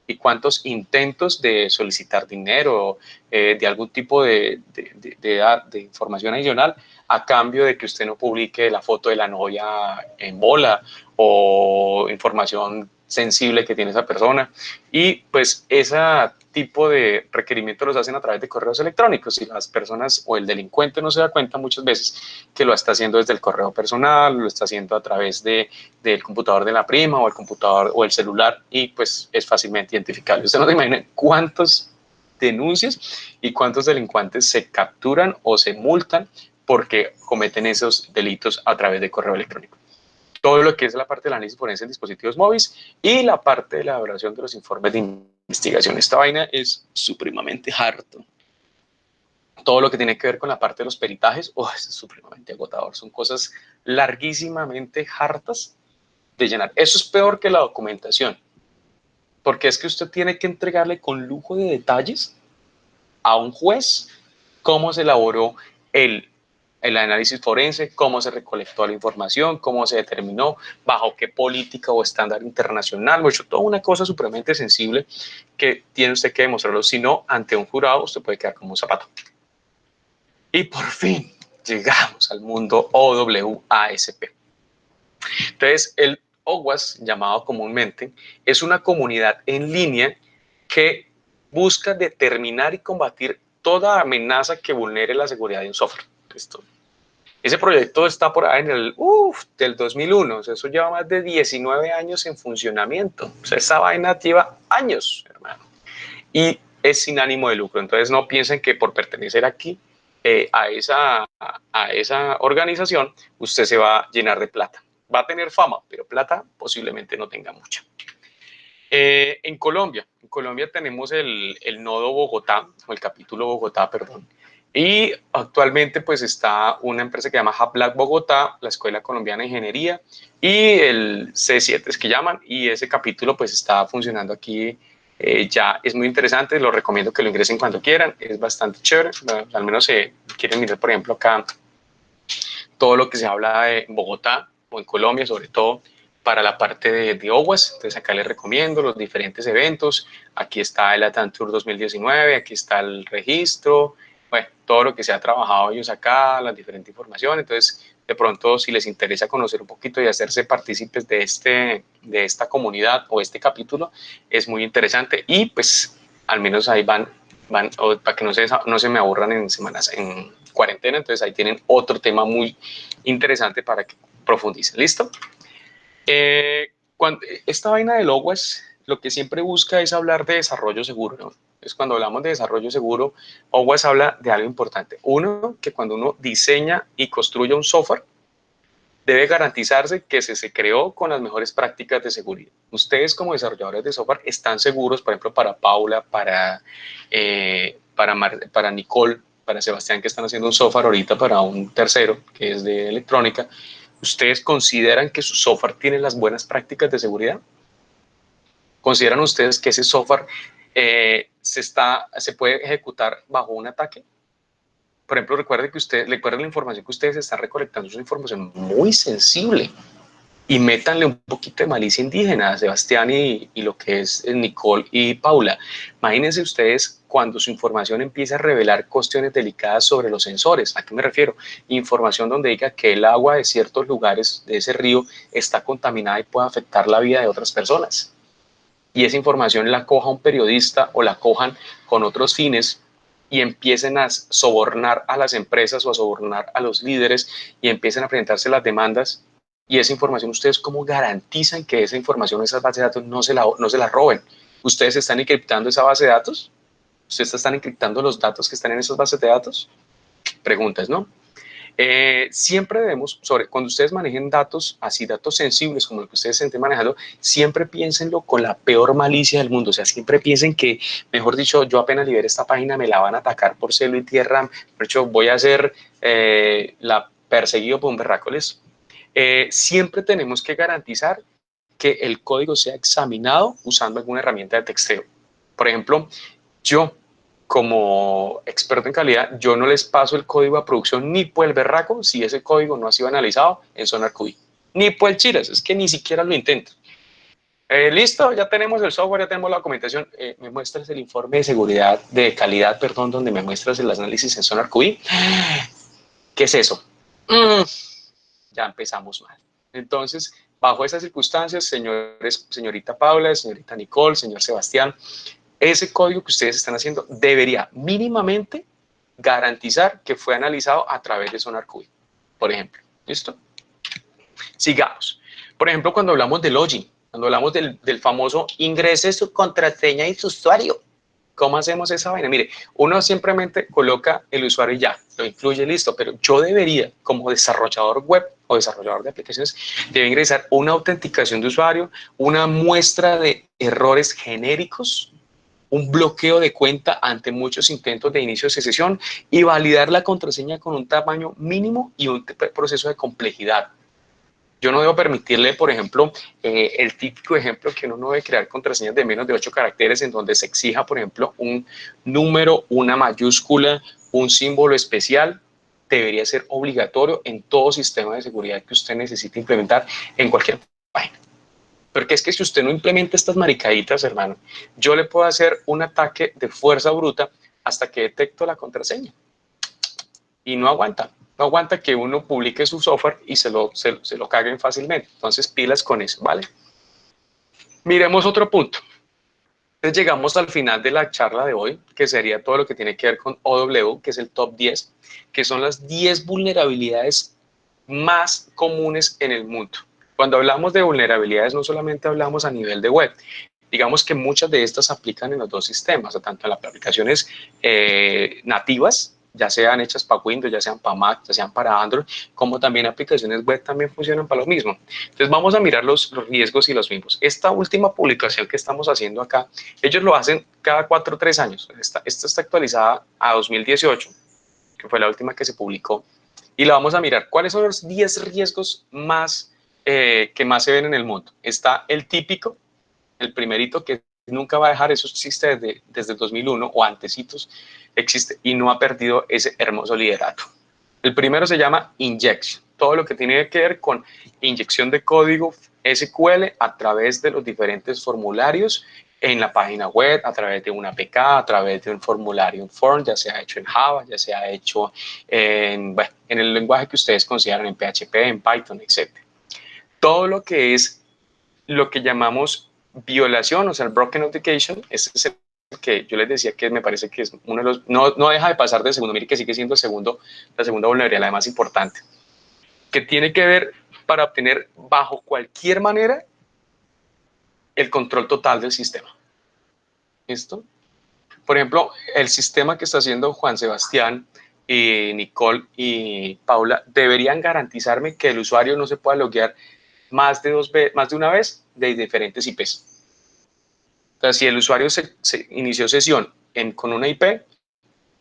y cuántos intentos de solicitar dinero, de algún tipo de información adicional a cambio de que usted no publique la foto de la novia en bola o información sensible que tiene esa persona, y pues ese tipo de requerimientos los hacen a través de correos electrónicos y las personas o el delincuente no se da cuenta muchas veces que lo está haciendo desde el correo personal, lo está haciendo a través del computador de la prima o el computador o el celular, y pues es fácilmente identificable. Usted no se imagina cuántas denuncias y cuántos delincuentes se capturan o se multan porque cometen esos delitos a través de correo electrónico. Todo lo que es la parte del análisis forense en dispositivos móviles y la parte de la elaboración de los informes de investigación. Esta vaina es supremamente harto. Todo lo que tiene que ver con la parte de los peritajes, es supremamente agotador. Son cosas larguísimamente hartas de llenar. Eso es peor que la documentación, porque es que usted tiene que entregarle con lujo de detalles a un juez cómo se elaboró el análisis forense, cómo se recolectó la información, cómo se determinó, bajo qué política o estándar internacional, mucho, toda una cosa supremamente sensible que tiene usted que demostrarlo, si no, ante un jurado usted puede quedar como un zapato. Y por fin llegamos al mundo OWASP. Entonces, el OWASP, llamado comúnmente, es una comunidad en línea que busca determinar y combatir toda amenaza que vulnere la seguridad de un software. Ese proyecto está por ahí en el del 2001, o sea, eso lleva más de 19 años en funcionamiento. O sea, esa vaina lleva años, hermano. Y es sin ánimo de lucro. Entonces no piensen que por pertenecer aquí a esa organización usted se va a llenar de plata. Va a tener fama, pero plata posiblemente no tenga mucha. En Colombia tenemos el nodo Bogotá, o el capítulo Bogotá, perdón. Y actualmente pues está una empresa que se llama HubLab Bogotá, la Escuela Colombiana de Ingeniería y el C7 es que llaman, y ese capítulo pues está funcionando aquí. Ya es muy interesante, lo recomiendo que lo ingresen cuando quieran, es bastante chévere, al menos si quieren mirar por ejemplo acá todo lo que se habla de Bogotá o en Colombia sobre todo para la parte de OWASP. Entonces acá les recomiendo los diferentes eventos, aquí está el LATAM Tour 2019, aquí está el registro, bueno, todo lo que se ha trabajado ellos acá, la diferente información. Entonces de pronto si les interesa conocer un poquito y hacerse partícipes de esta comunidad o este capítulo, es muy interesante, y pues al menos ahí van para que no se me aburran en semanas, en cuarentena. Entonces ahí tienen otro tema muy interesante para que profundicen. ¿Listo? Esta vaina de OWASP lo que siempre busca es hablar de desarrollo seguro, ¿no? Entonces, cuando hablamos de desarrollo seguro, OWASP habla de algo importante. Uno, que cuando uno diseña y construye un software, debe garantizarse que se creó con las mejores prácticas de seguridad. Ustedes como desarrolladores de software están seguros, por ejemplo, para Paula, para Nicole, para Sebastián, que están haciendo un software ahorita para un tercero que es de electrónica. ¿Ustedes consideran que su software tiene las buenas prácticas de seguridad? ¿Consideran ustedes que ese software se puede ejecutar bajo un ataque? Por ejemplo, recuerden la información que ustedes están recolectando, es una información muy sensible, y métanle un poquito de malicia indígena a Sebastián y lo que es Nicole y Paula. Imagínense ustedes cuando su información empieza a revelar cuestiones delicadas sobre los sensores. ¿A qué me refiero? Información donde diga que el agua de ciertos lugares de ese río está contaminada y puede afectar la vida de otras personas. Y esa información la coja un periodista o la cojan con otros fines y empiecen a sobornar a las empresas o a sobornar a los líderes y empiecen a presentarse las demandas. Y esa información, ¿ustedes cómo garantizan que esa información, esas bases de datos no se la roben? ¿Ustedes están encriptando esa base de datos? ¿Ustedes están encriptando los datos que están en esas bases de datos? Preguntas, ¿no? Siempre debemos, cuando ustedes manejen datos, así datos sensibles como el que ustedes estén manejando, siempre piénsenlo con la peor malicia del mundo. O sea, siempre piensen que, mejor dicho, yo apenas libere esta página me la van a atacar por cielo y tierra. De hecho, voy a ser perseguido por un berraco. Siempre tenemos que garantizar que el código sea examinado usando alguna herramienta de texteo. Por ejemplo, yo como experto en calidad, yo no les paso el código a producción ni por el berraco si ese código no ha sido analizado en SonarQB, ni por el chiras, es que ni siquiera lo intento. Listo, ya tenemos el software, ya tenemos la documentación. Me muestras el informe de seguridad, de calidad, perdón, donde me muestras el análisis en SonarQB. ¿Qué es eso? Ya empezamos mal. Entonces, Bajo esas circunstancias, señores, señorita Paula, señorita Nicole, señor Sebastián, ese código que ustedes están haciendo debería mínimamente garantizar que fue analizado a través de SonarQuery, por ejemplo. ¿Listo? Sigamos. Por ejemplo, cuando hablamos de login, cuando hablamos del famoso ingrese su contraseña y su usuario, ¿cómo hacemos esa vaina? Mire, uno simplemente coloca el usuario y ya, lo incluye, listo, pero yo debería, como desarrollador web o desarrollador de aplicaciones, debe ingresar una autenticación de usuario, una muestra de errores genéricos, un bloqueo de cuenta ante muchos intentos de inicio de sesión y validar la contraseña con un tamaño mínimo y un proceso de complejidad. Yo no debo permitirle, por ejemplo, el típico ejemplo que uno no debe crear contraseñas de menos de 8 caracteres en donde se exija, por ejemplo, un número, una mayúscula, un símbolo especial. Debería ser obligatorio en todo sistema de seguridad que usted necesite implementar en cualquier página. Porque es que si usted no implementa estas maricaditas, hermano, yo le puedo hacer un ataque de fuerza bruta hasta que detecto la contraseña. Y no aguanta. No aguanta que uno publique su software y se lo caguen fácilmente. Entonces, pilas con eso, ¿vale? Miremos otro punto. Entonces, llegamos al final de la charla de hoy, que sería todo lo que tiene que ver con OW, que es el top 10, que son las 10 vulnerabilidades más comunes en el mundo. Cuando hablamos de vulnerabilidades, no solamente hablamos a nivel de web. Digamos que muchas de estas aplican en los dos sistemas, tanto en las aplicaciones nativas, ya sean hechas para Windows, ya sean para Mac, ya sean para Android, como también aplicaciones web también funcionan para lo mismo. Entonces vamos a mirar los riesgos y los mismos. Esta última publicación que estamos haciendo acá, ellos lo hacen cada 4 o 3 años. Esta está actualizada a 2018, que fue la última que se publicó. Y la vamos a mirar. ¿Cuáles son los 10 riesgos más que más se ven en el mundo? Está el típico, el primerito, que nunca va a dejar, eso existe desde el 2001 o antecitos, existe y no ha perdido ese hermoso liderato. El primero se llama injection, todo lo que tiene que ver con inyección de código SQL a través de los diferentes formularios en la página web, a través de una APK, a través de un formulario, un form, ya sea hecho en Java, ya sea hecho en el lenguaje que ustedes consideran, en PHP, en Python, etc. Todo lo que es lo que llamamos violación, o sea, el broken authentication, ese es el que yo les decía que me parece que es uno de los, no deja de pasar del segundo, mire que sigue siendo la segunda vulnerabilidad, la más importante, que tiene que ver para obtener bajo cualquier manera el control total del sistema. ¿Listo? Por ejemplo, el sistema que está haciendo Juan Sebastián y Nicole y Paula deberían garantizarme que el usuario no se pueda loguear más de una vez de diferentes IPs. Entonces, si el usuario se inició sesión con una IP,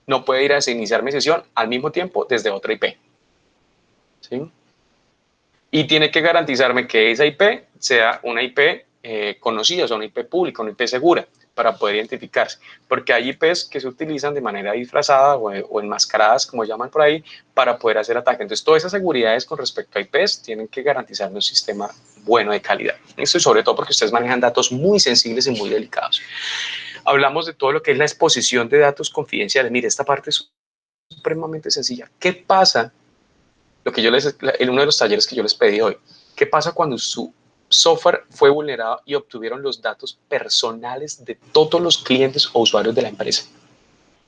no puede ir a iniciar mi sesión al mismo tiempo desde otra IP. ¿Sí? Y tiene que garantizarme que esa IP sea una IP conocida, o sea, una IP pública, una IP segura, para poder identificarse. Porque hay IPs que se utilizan de manera disfrazada o enmascaradas, como llaman por ahí, para poder hacer ataques. Entonces, todas esas seguridades con respecto a IPs tienen que garantizarme un sistema bueno de calidad. Esto y sobre todo porque ustedes manejan datos muy sensibles y muy delicados. Hablamos de todo lo que es la exposición de datos confidenciales. Mire, esta parte es supremamente sencilla. ¿Qué pasa? Lo que en uno de los talleres que yo les pedí hoy, ¿qué pasa cuando su software fue vulnerado y obtuvieron los datos personales de todos los clientes o usuarios de la empresa?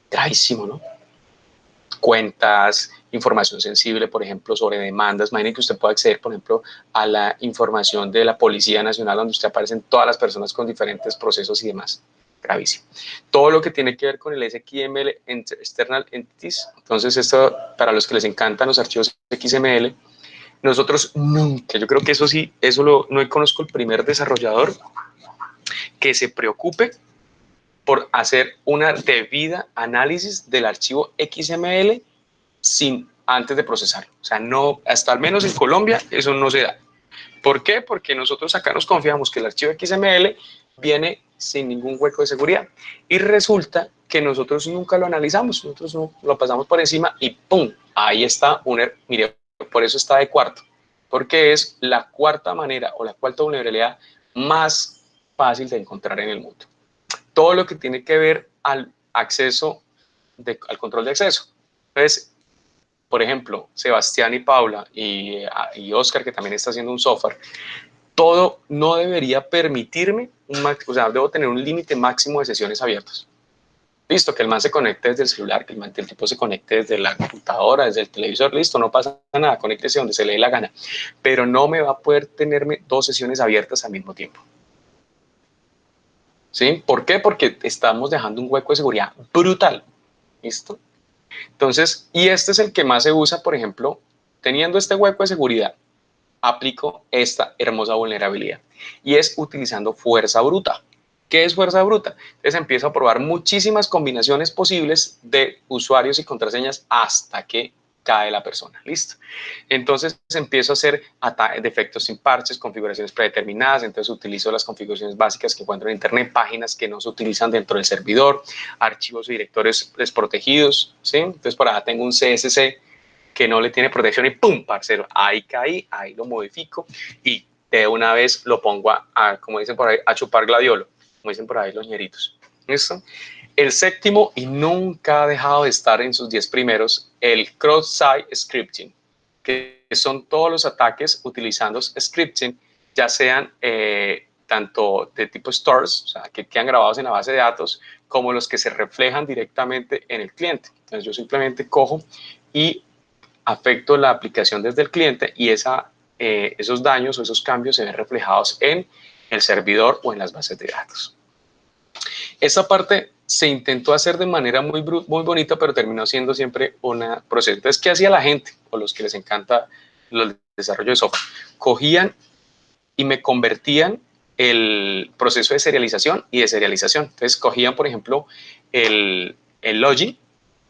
Gravísimo, ¿no? Cuentas, información sensible, por ejemplo, sobre demandas. Imaginen que usted puede acceder, por ejemplo, a la información de la Policía Nacional, donde usted aparecen todas las personas con diferentes procesos y demás. Gravísimo. Todo lo que tiene que ver con el XML, External Entities. Entonces, esto, para los que les encantan los archivos XML, nosotros nunca, yo creo que eso sí, no conozco el primer desarrollador que se preocupe por hacer una debida análisis del archivo XML antes de procesarlo. O sea, no, hasta al menos en Colombia eso no se da. ¿Por qué? Porque nosotros acá nos confiamos que el archivo XML viene sin ningún hueco de seguridad. Y resulta que nosotros nunca lo analizamos, nosotros no, lo pasamos por encima y ¡pum! Ahí está mire, por eso está de cuarto, porque es la cuarta manera o la cuarta vulnerabilidad más fácil de encontrar en el mundo. Todo lo que tiene que ver al acceso, al control de acceso. Entonces, por ejemplo, Sebastián y Paula y Oscar, que también está haciendo un software, todo no debería permitirme, o sea, debo tener un límite máximo de sesiones abiertas. Listo, que el man se conecte desde el celular, que el tipo se conecte desde la computadora, desde el televisor, listo, no pasa nada, conéctese donde se le dé la gana. Pero no me va a poder tenerme 2 sesiones abiertas al mismo tiempo. ¿Sí? ¿Por qué? Porque estamos dejando un hueco de seguridad brutal. ¿Listo? Entonces, y este es el que más se usa, por ejemplo, teniendo este hueco de seguridad, aplico esta hermosa vulnerabilidad y es utilizando fuerza bruta. ¿Qué es fuerza bruta? Entonces empiezo a probar muchísimas combinaciones posibles de usuarios y contraseñas hasta que cae la persona. Listo. Entonces empiezo a hacer defectos sin parches, configuraciones predeterminadas. Entonces utilizo las configuraciones básicas que encuentro en internet, páginas que no se utilizan dentro del servidor, archivos y directorios desprotegidos. ¿Sí? Entonces por acá tengo un CSC que no le tiene protección y ¡pum! Parcero, ahí caí, ahí lo modifico y de una vez lo pongo como dicen por ahí, a chupar gladiolo, como dicen por ahí los ñeritos. ¿Listo? El séptimo, y nunca ha dejado de estar en sus 10 primeros, el cross-site scripting, que son todos los ataques utilizando scripting, ya sean tanto de tipo stores, o sea, que quedan grabados en la base de datos, como los que se reflejan directamente en el cliente. Entonces yo simplemente cojo y afecto la aplicación desde el cliente y esos daños o esos cambios se ven reflejados en el servidor o en las bases de datos. Esa parte se intentó hacer de manera muy bonita, pero terminó siendo siempre una proceso. Entonces, ¿qué hacía la gente o los que les encanta el desarrollo de software? Cogían y me convertían el proceso de serialización y deserialización. Entonces, cogían, por ejemplo, el login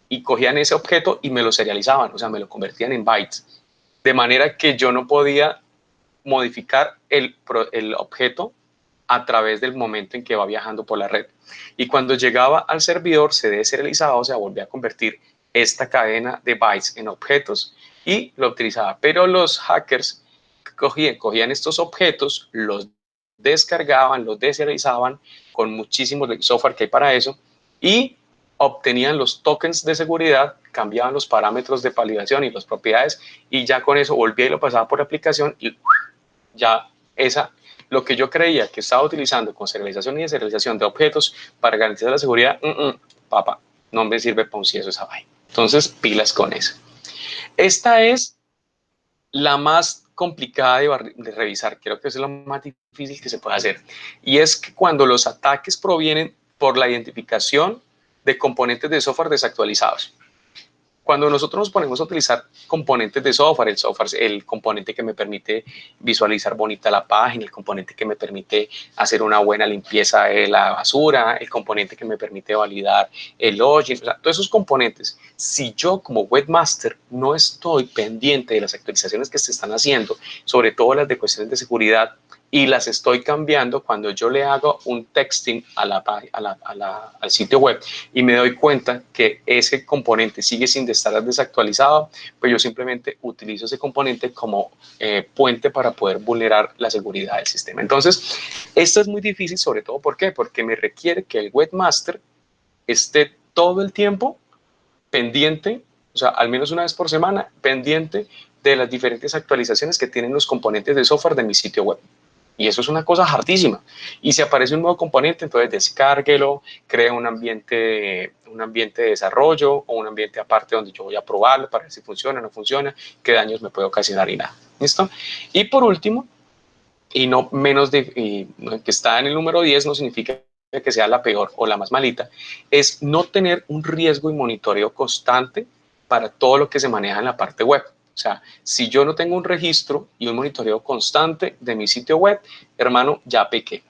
y cogían ese objeto y me lo serializaban, o sea, me lo convertían en bytes. De manera que yo no podía modificar el objeto a través del momento en que va viajando por la red. Y cuando llegaba al servidor se deserializaba, o sea, volvía a convertir esta cadena de bytes en objetos y lo utilizaba. Pero los hackers cogían estos objetos, los descargaban, los deserializaban con muchísimo software que hay para eso y obtenían los tokens de seguridad, cambiaban los parámetros de validación y las propiedades y ya con eso volvía y lo pasaba por aplicación y ya lo que yo creía que estaba utilizando con serialización y deserialización de objetos para garantizar la seguridad, papá, no me sirve para un cieso esa vaina. Entonces, pilas con eso. Esta es la más complicada de revisar, creo que es lo más difícil que se puede hacer. Y es que cuando los ataques provienen por la identificación de componentes de software desactualizados. Cuando nosotros nos ponemos a utilizar componentes de software, el componente que me permite visualizar bonita la página, el componente que me permite hacer una buena limpieza de la basura, el componente que me permite validar el login, o sea, todos esos componentes, si yo como webmaster no estoy pendiente de las actualizaciones que se están haciendo, sobre todo las de cuestiones de seguridad, y las estoy cambiando cuando yo le hago un texting al sitio web y me doy cuenta que ese componente sigue sin estar desactualizado, pues yo simplemente utilizo ese componente como puente para poder vulnerar la seguridad del sistema. Entonces, esto es muy difícil, sobre todo, ¿por qué? Porque me requiere que el webmaster esté todo el tiempo pendiente, o sea, al menos una vez por semana, pendiente de las diferentes actualizaciones que tienen los componentes de software de mi sitio web. Y eso es una cosa hartísima. Y si aparece un nuevo componente, entonces descárguelo, crea un ambiente de desarrollo o un ambiente aparte donde yo voy a probarlo para ver si funciona o no funciona, qué daños me puede ocasionar y nada. ¿Listo? Y por último, y no menos que está en el número 10, no significa que sea la peor o la más malita, es no tener un riesgo y monitoreo constante para todo lo que se maneja en la parte web. O sea, si yo no tengo un registro y un monitoreo constante de mi sitio web, hermano, ya pequé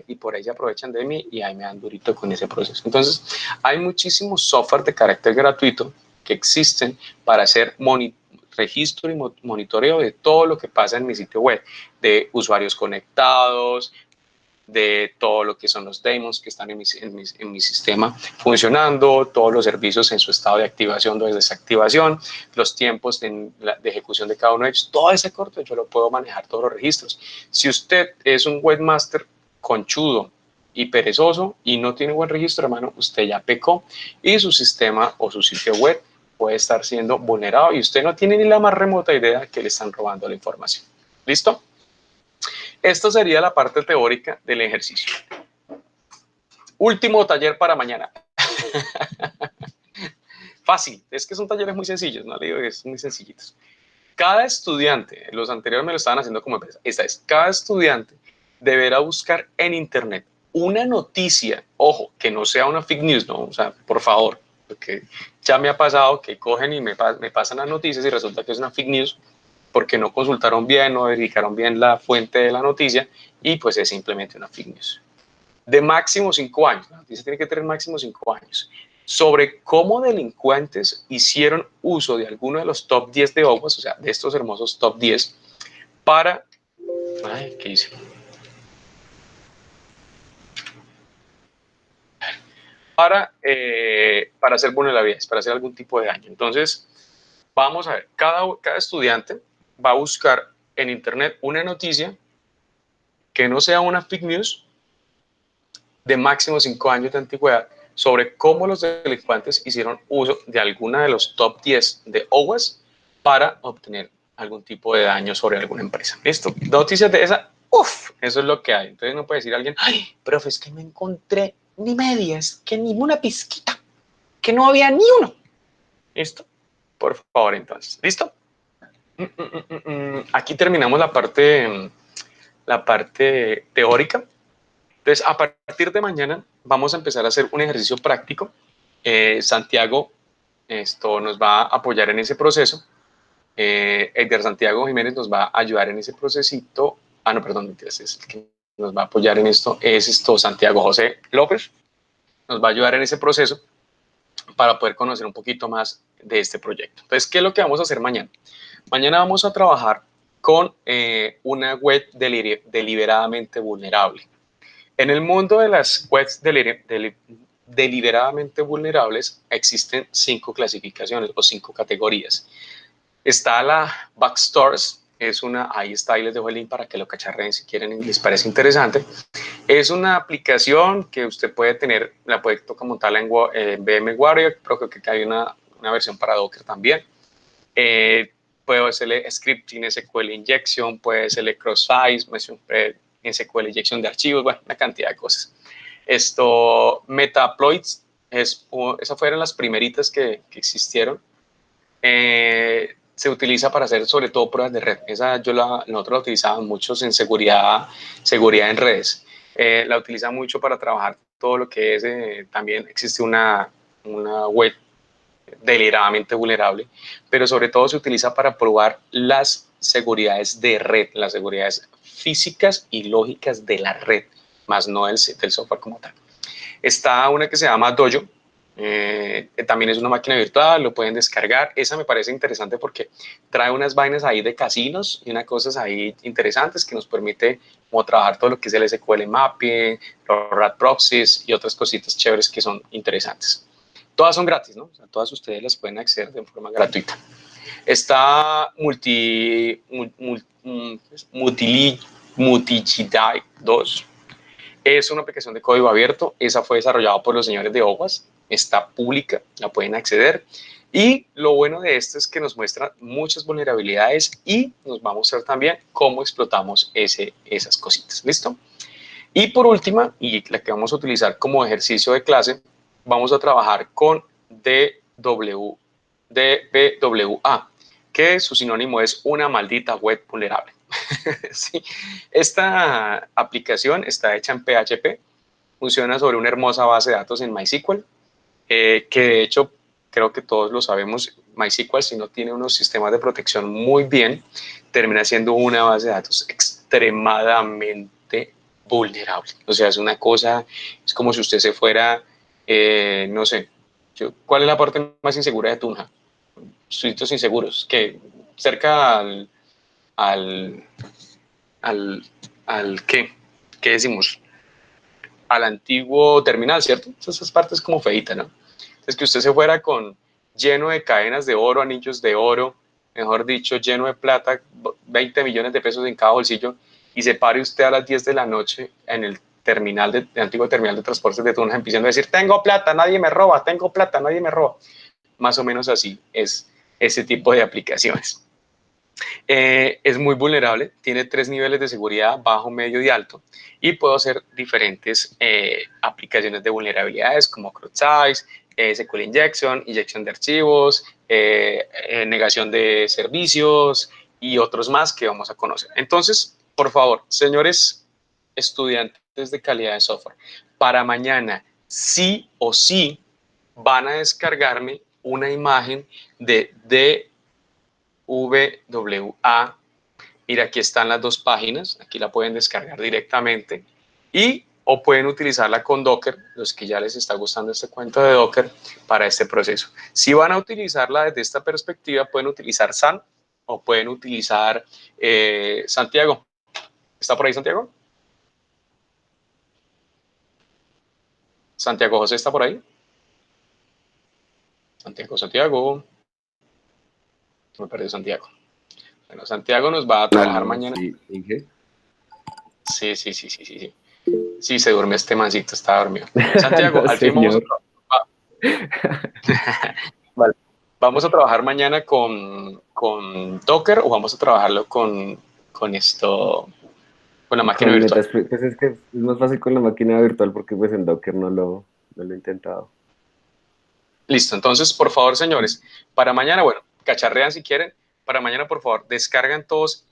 y por ahí se aprovechan de mí y ahí me dan durito con ese proceso. Entonces, hay muchísimos software de carácter gratuito que existen para hacer registro y monitoreo de todo lo que pasa en mi sitio web, de usuarios conectados, de todo lo que son los daemons que están en mi sistema funcionando, todos los servicios en su estado de activación o de desactivación, los tiempos de ejecución de cada uno de ellos, todo ese corte yo lo puedo manejar, todos los registros. Si usted es un webmaster conchudo y perezoso y no tiene buen registro, hermano, usted ya pecó y su sistema o su sitio web puede estar siendo vulnerado y usted no tiene ni la más remota idea que le están robando la información. ¿Listo? Esto sería la parte teórica del ejercicio. Último taller para mañana. Fácil, es que son talleres muy sencillos, no le digo que son muy sencillitos. Cada estudiante, los anteriores me lo estaban haciendo como empresa, esta es, cada estudiante deberá buscar en internet una noticia, ojo, que no sea una fake news, no, o sea, por favor, porque ya me ha pasado que cogen y me pasan las noticias y resulta que es una fake news porque no consultaron bien, no verificaron bien la fuente de la noticia y pues es simplemente una fake news. De máximo 5 años, la noticia tiene que tener máximo 5 años, sobre cómo delincuentes hicieron uso de alguno de los top 10 de OWASP, o sea, de estos hermosos top 10, para... Ay, ¿qué hice? Para hacer vulnerabilidades, para hacer algún tipo de daño. Entonces, vamos a ver, cada estudiante va a buscar en internet una noticia que no sea una fake news de máximo 5 años de antigüedad sobre cómo los delincuentes hicieron uso de alguna de los top 10 de OWASP para obtener algún tipo de daño sobre alguna empresa. ¿Listo? Noticias de esa, uff, eso es lo que hay. Entonces no puede decir alguien, ay, profe, es que no encontré ni medias, que ni una pizquita, que no había ni uno. ¿Listo? Por favor, entonces. ¿Listo? Aquí terminamos la parte teórica. Entonces, a partir de mañana vamos a empezar a hacer un ejercicio práctico. Santiago nos va a apoyar en ese proceso. Edgar Santiago Jiménez nos va a ayudar en ese procesito. Ah, no, perdón, es el que nos va a apoyar en esto. Es Santiago José López. Nos va a ayudar en ese proceso para poder conocer un poquito más de este proyecto. Entonces, ¿qué es lo que vamos a hacer mañana? Mañana vamos a trabajar con una web deliberadamente vulnerable. En el mundo de las webs deliberadamente vulnerables existen 5 clasificaciones o 5 categorías. Está la Backstores, es una, ahí está, y les dejo el link para que lo cacharreen si quieren y les parece interesante. Es una aplicación que usted puede tener, la puede montarla en VMware, pero creo que hay una versión para Docker también. Puede hacerle scripting, SQL injection, puede hacerle cross-size, SQL injection de archivos, bueno, una cantidad de cosas. Metasploits, esas fueron las primeritas que existieron. Se utiliza para hacer sobre todo pruebas de red. Nosotros la utilizamos mucho en seguridad en redes. La utiliza mucho para trabajar todo lo que es, también existe una web deliberadamente vulnerable, pero sobre todo se utiliza para probar las seguridades de red, las seguridades físicas y lógicas de la red, más no del software como tal. Está una que se llama Dojo, también es una máquina virtual, lo pueden descargar. Esa me parece interesante porque trae unas vainas ahí de casinos y unas cosas ahí interesantes que nos permite como trabajar todo lo que es el SQL mapping, los RAT proxies y otras cositas chéveres que son interesantes. Todas son gratis, ¿no? O sea, todas ustedes las pueden acceder de forma gratuita. Está Multichidai 2. Es una aplicación de código abierto. Esa fue desarrollada por los señores de OWASP. Está pública, la pueden acceder. Y lo bueno de esto es que nos muestra muchas vulnerabilidades y nos va a mostrar también cómo explotamos esas cositas. ¿Listo? Y por última, y la que vamos a utilizar como ejercicio de clase, vamos a trabajar con DWA, que su sinónimo es una maldita web vulnerable. Sí. Esta aplicación está hecha en PHP, funciona sobre una hermosa base de datos en MySQL, que de hecho creo que todos lo sabemos, MySQL si no tiene unos sistemas de protección muy bien, termina siendo una base de datos extremadamente vulnerable. O sea, es una cosa, es como si usted se fuera, no sé, ¿cuál es la parte más insegura de Tunja? Sitios inseguros, que cerca al ¿qué? ¿Qué decimos? Al antiguo terminal, ¿cierto? Esas partes como feitas, ¿no? Entonces, que usted se fuera lleno de cadenas de oro, anillos de oro, mejor dicho, lleno de plata, 20 millones de pesos en cada bolsillo, y se pare usted a las 10 de la noche en el antiguo terminal de transportes de Tunja, empezando a decir, tengo plata, nadie me roba, tengo plata, nadie me roba. Más o menos así es ese tipo de aplicaciones. Es muy vulnerable, tiene 3 niveles de seguridad, bajo, medio y alto, y puedo hacer diferentes aplicaciones de vulnerabilidades como CrowdStrike, SQL Injection, inyección de archivos, negación de servicios y otros más que vamos a conocer. Entonces, por favor, señores estudiantes de calidad de software, para mañana sí o sí van a descargarme una imagen de DWA. Mira, aquí están las 2 páginas, aquí la pueden descargar directamente y o pueden utilizarla con Docker, los que ya les está gustando este cuento de Docker para este proceso. Si van a utilizarla desde esta perspectiva, pueden utilizar SAN o pueden utilizar Santiago. ¿Está por ahí Santiago? Santiago José está por ahí. Santiago. Me perdió Santiago. Bueno, Santiago nos va a trabajar Aló, mañana. sí, Inge. Sí. Sí, se duerme este mancito, está dormido. Santiago, No, al fin vamos a señor. vale. ¿Vamos a trabajar mañana con Docker o vamos a trabajarlo con esto, con la máquina Con virtual? Metasploit, pues es que es más fácil con la máquina virtual porque pues en Docker no lo he intentado. Listo, entonces, por favor, señores, para mañana, bueno, cacharrean si quieren, para mañana, por favor, descargan todos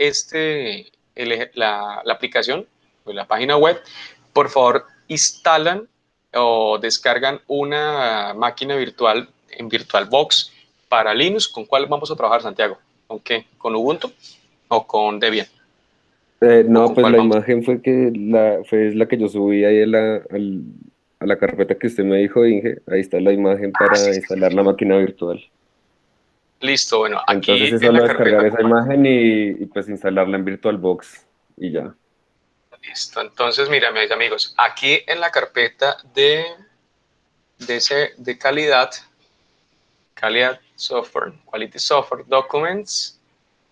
la aplicación o la página web, por favor, instalan o descargan una máquina virtual en VirtualBox para Linux. ¿Con cuál vamos a trabajar, Santiago? ¿Con qué? ¿Con Ubuntu o con Debian? ¿O No, con pues cuál la vamos? imagen fue la que yo subí ahí a la carpeta que usted me dijo, Inge. Ahí está la imagen Ah, sí, para sí. instalar la máquina virtual. Listo, bueno, Entonces aquí es en la solo descargar carpeta, esa imagen y pues instalarla en VirtualBox y ya. listo, entonces mira, mis amigos, aquí en la carpeta de calidad software, quality software documents,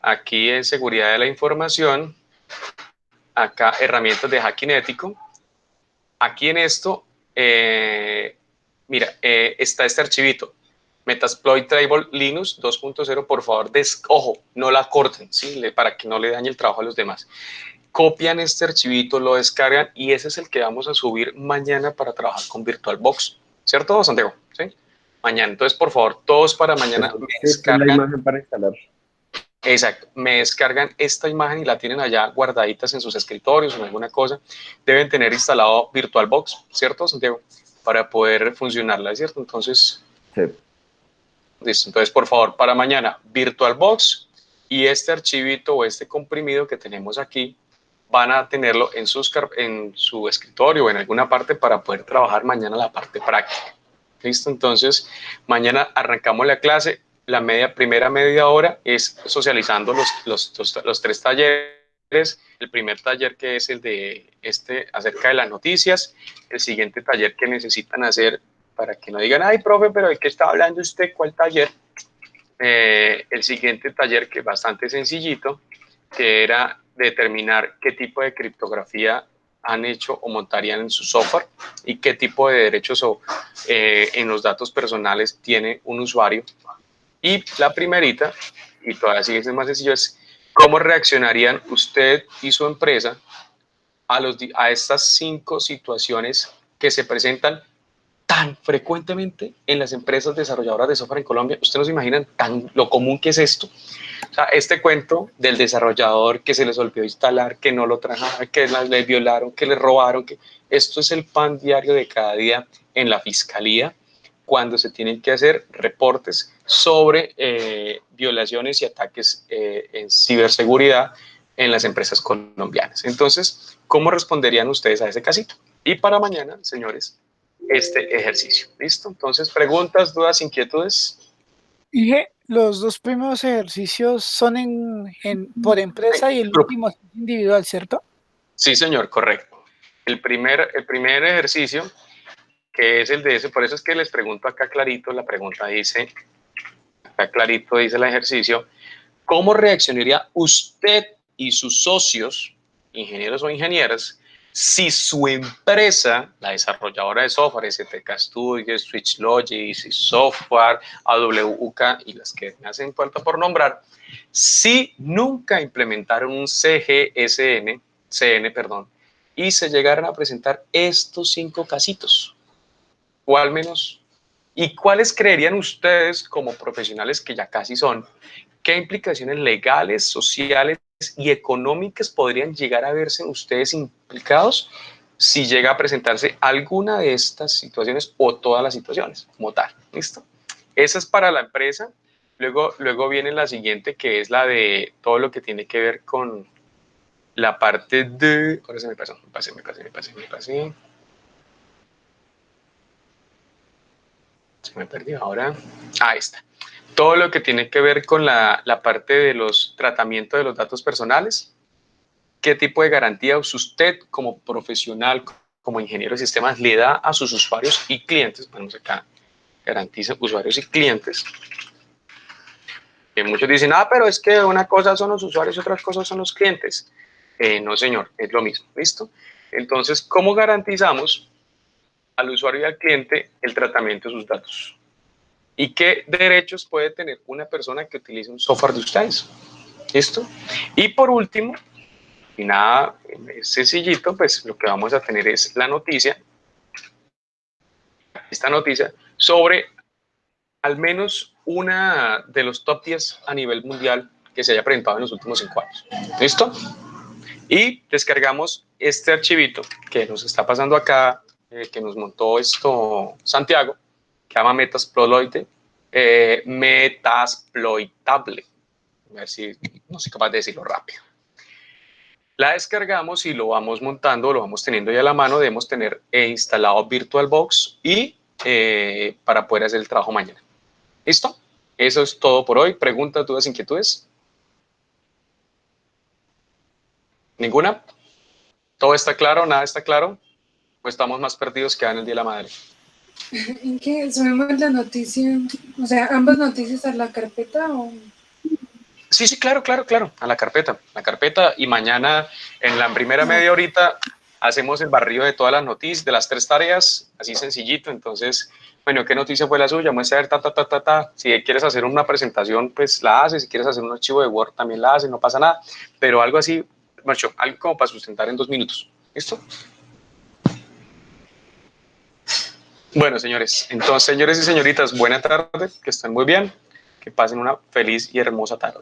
aquí en seguridad de la información, acá herramientas de hacking ético, aquí en esto, mira, está este archivito, Metasploit Table Linux 2.0, por favor, ojo, no la corten, ¿sí? Para que no le dañe el trabajo a los demás. Copian este archivito, lo descargan y ese es el que vamos a subir mañana para trabajar con VirtualBox, ¿cierto, Santiago? ¿Sí? Mañana, entonces, por favor, todos para mañana me Sí, esta es la descargan. imagen para instalar. Exacto, me descargan esta imagen y la tienen allá guardaditas en sus escritorios o en alguna cosa. Deben tener instalado VirtualBox, ¿cierto, Santiago? Para poder funcionarla, ¿cierto? Entonces, Sí. listo. Entonces, por favor, para mañana, VirtualBox y este archivito o este comprimido que tenemos aquí, van a tenerlo en su escritorio o en alguna parte para poder trabajar mañana la parte práctica. ¿Listo? Entonces, mañana arrancamos la clase. La primera media hora es socializando los 3 talleres. El primer taller que es el de acerca de las noticias. El siguiente taller que necesitan hacer para que no digan, ay, profe, pero ¿de qué está hablando usted? ¿Cuál taller? El siguiente taller que es bastante sencillito, que era determinar qué tipo de criptografía han hecho o montarían en su software y qué tipo de derechos en los datos personales tiene un usuario. Y la primerita, y todavía sigue siendo más sencillo, es cómo reaccionarían usted y su empresa a estas 5 situaciones que se presentan tan frecuentemente en las empresas desarrolladoras de software en Colombia. Ustedes no se imaginan lo común que es esto. O sea, este cuento del desarrollador que se les olvidó instalar, que no lo trajeron, que le violaron, que le robaron, que esto es el pan diario de cada día en la fiscalía cuando se tienen que hacer reportes sobre violaciones y ataques en ciberseguridad en las empresas colombianas. Entonces, ¿cómo responderían ustedes a ese casito? Y para mañana, señores, este ejercicio. ¿Listo? Entonces, preguntas, dudas, inquietudes. Dije, los dos primeros ejercicios son por empresa y el Grupo. último es individual, ¿cierto? Sí, señor, correcto. El primer ejercicio, que es el de ese, por eso es que les pregunto acá clarito, la pregunta dice, acá clarito dice el ejercicio, ¿cómo reaccionaría usted y sus socios, ingenieros o ingenieras, Si su empresa, la desarrolladora de software, STK Studios, SwitchLogic, Software, AWK y las que me hacen falta por nombrar, si nunca implementaron un CN, perdón, y se llegaron a presentar estos 5 casitos, o al menos, ¿y cuáles creerían ustedes como profesionales que ya casi son? ¿Qué implicaciones legales, sociales y económicas podrían llegar a verse ustedes implicados si llega a presentarse alguna de estas situaciones o todas las situaciones como tal? ¿Listo? Esa es para la empresa. Luego viene la siguiente, que es la de todo lo que tiene que ver con la parte de... Ahora se me pasó, me pasé. Se me perdió ahora. Ahí está. Todo lo que tiene que ver con la parte de los tratamientos de los datos personales. ¿Qué tipo de garantía usted como profesional, como ingeniero de sistemas, le da a sus usuarios y clientes? Vamos acá, garantiza usuarios y clientes. Que muchos dicen, pero es que una cosa son los usuarios y otras cosas son los clientes. No, señor, es lo mismo, ¿listo? Entonces, ¿cómo garantizamos al usuario y al cliente el tratamiento de sus datos? ¿Y qué derechos puede tener una persona que utilice un software de ustedes? ¿Listo? Y por último, y nada, sencillito, pues lo que vamos a tener es la noticia, esta noticia, sobre al menos una de los top 10 a nivel mundial que se haya presentado en los últimos 5 años. ¿Listo? Y descargamos este archivito que nos está pasando acá, que nos montó esto Santiago, que se llama Metasploitable. A ver si no soy capaz de decirlo rápido. La descargamos y lo vamos montando, lo vamos teniendo ya a la mano. Debemos tener instalado VirtualBox y para poder hacer el trabajo mañana. ¿Listo? Eso es todo por hoy. ¿Preguntas, dudas, inquietudes? ¿Ninguna? ¿Todo está claro? ¿Nada está claro? ¿O estamos más perdidos que en el Día de la Madre? ¿En qué subimos la noticia? O sea, ambas noticias a la carpeta o... Sí, claro, a la carpeta y mañana en la primera media horita hacemos el barrido de todas las noticias, de las 3 tareas, así sencillito. Entonces, bueno, ¿qué noticia fue la suya? Muestra a ver, Si quieres hacer una presentación, pues la haces. Si quieres hacer un archivo de Word, también la haces, no pasa nada. Pero algo así, macho, algo como para sustentar en 2 minutos. ¿Listo? Bueno, señores, entonces, señores y señoritas, buena tarde, que estén muy bien, que pasen una feliz y hermosa tarde.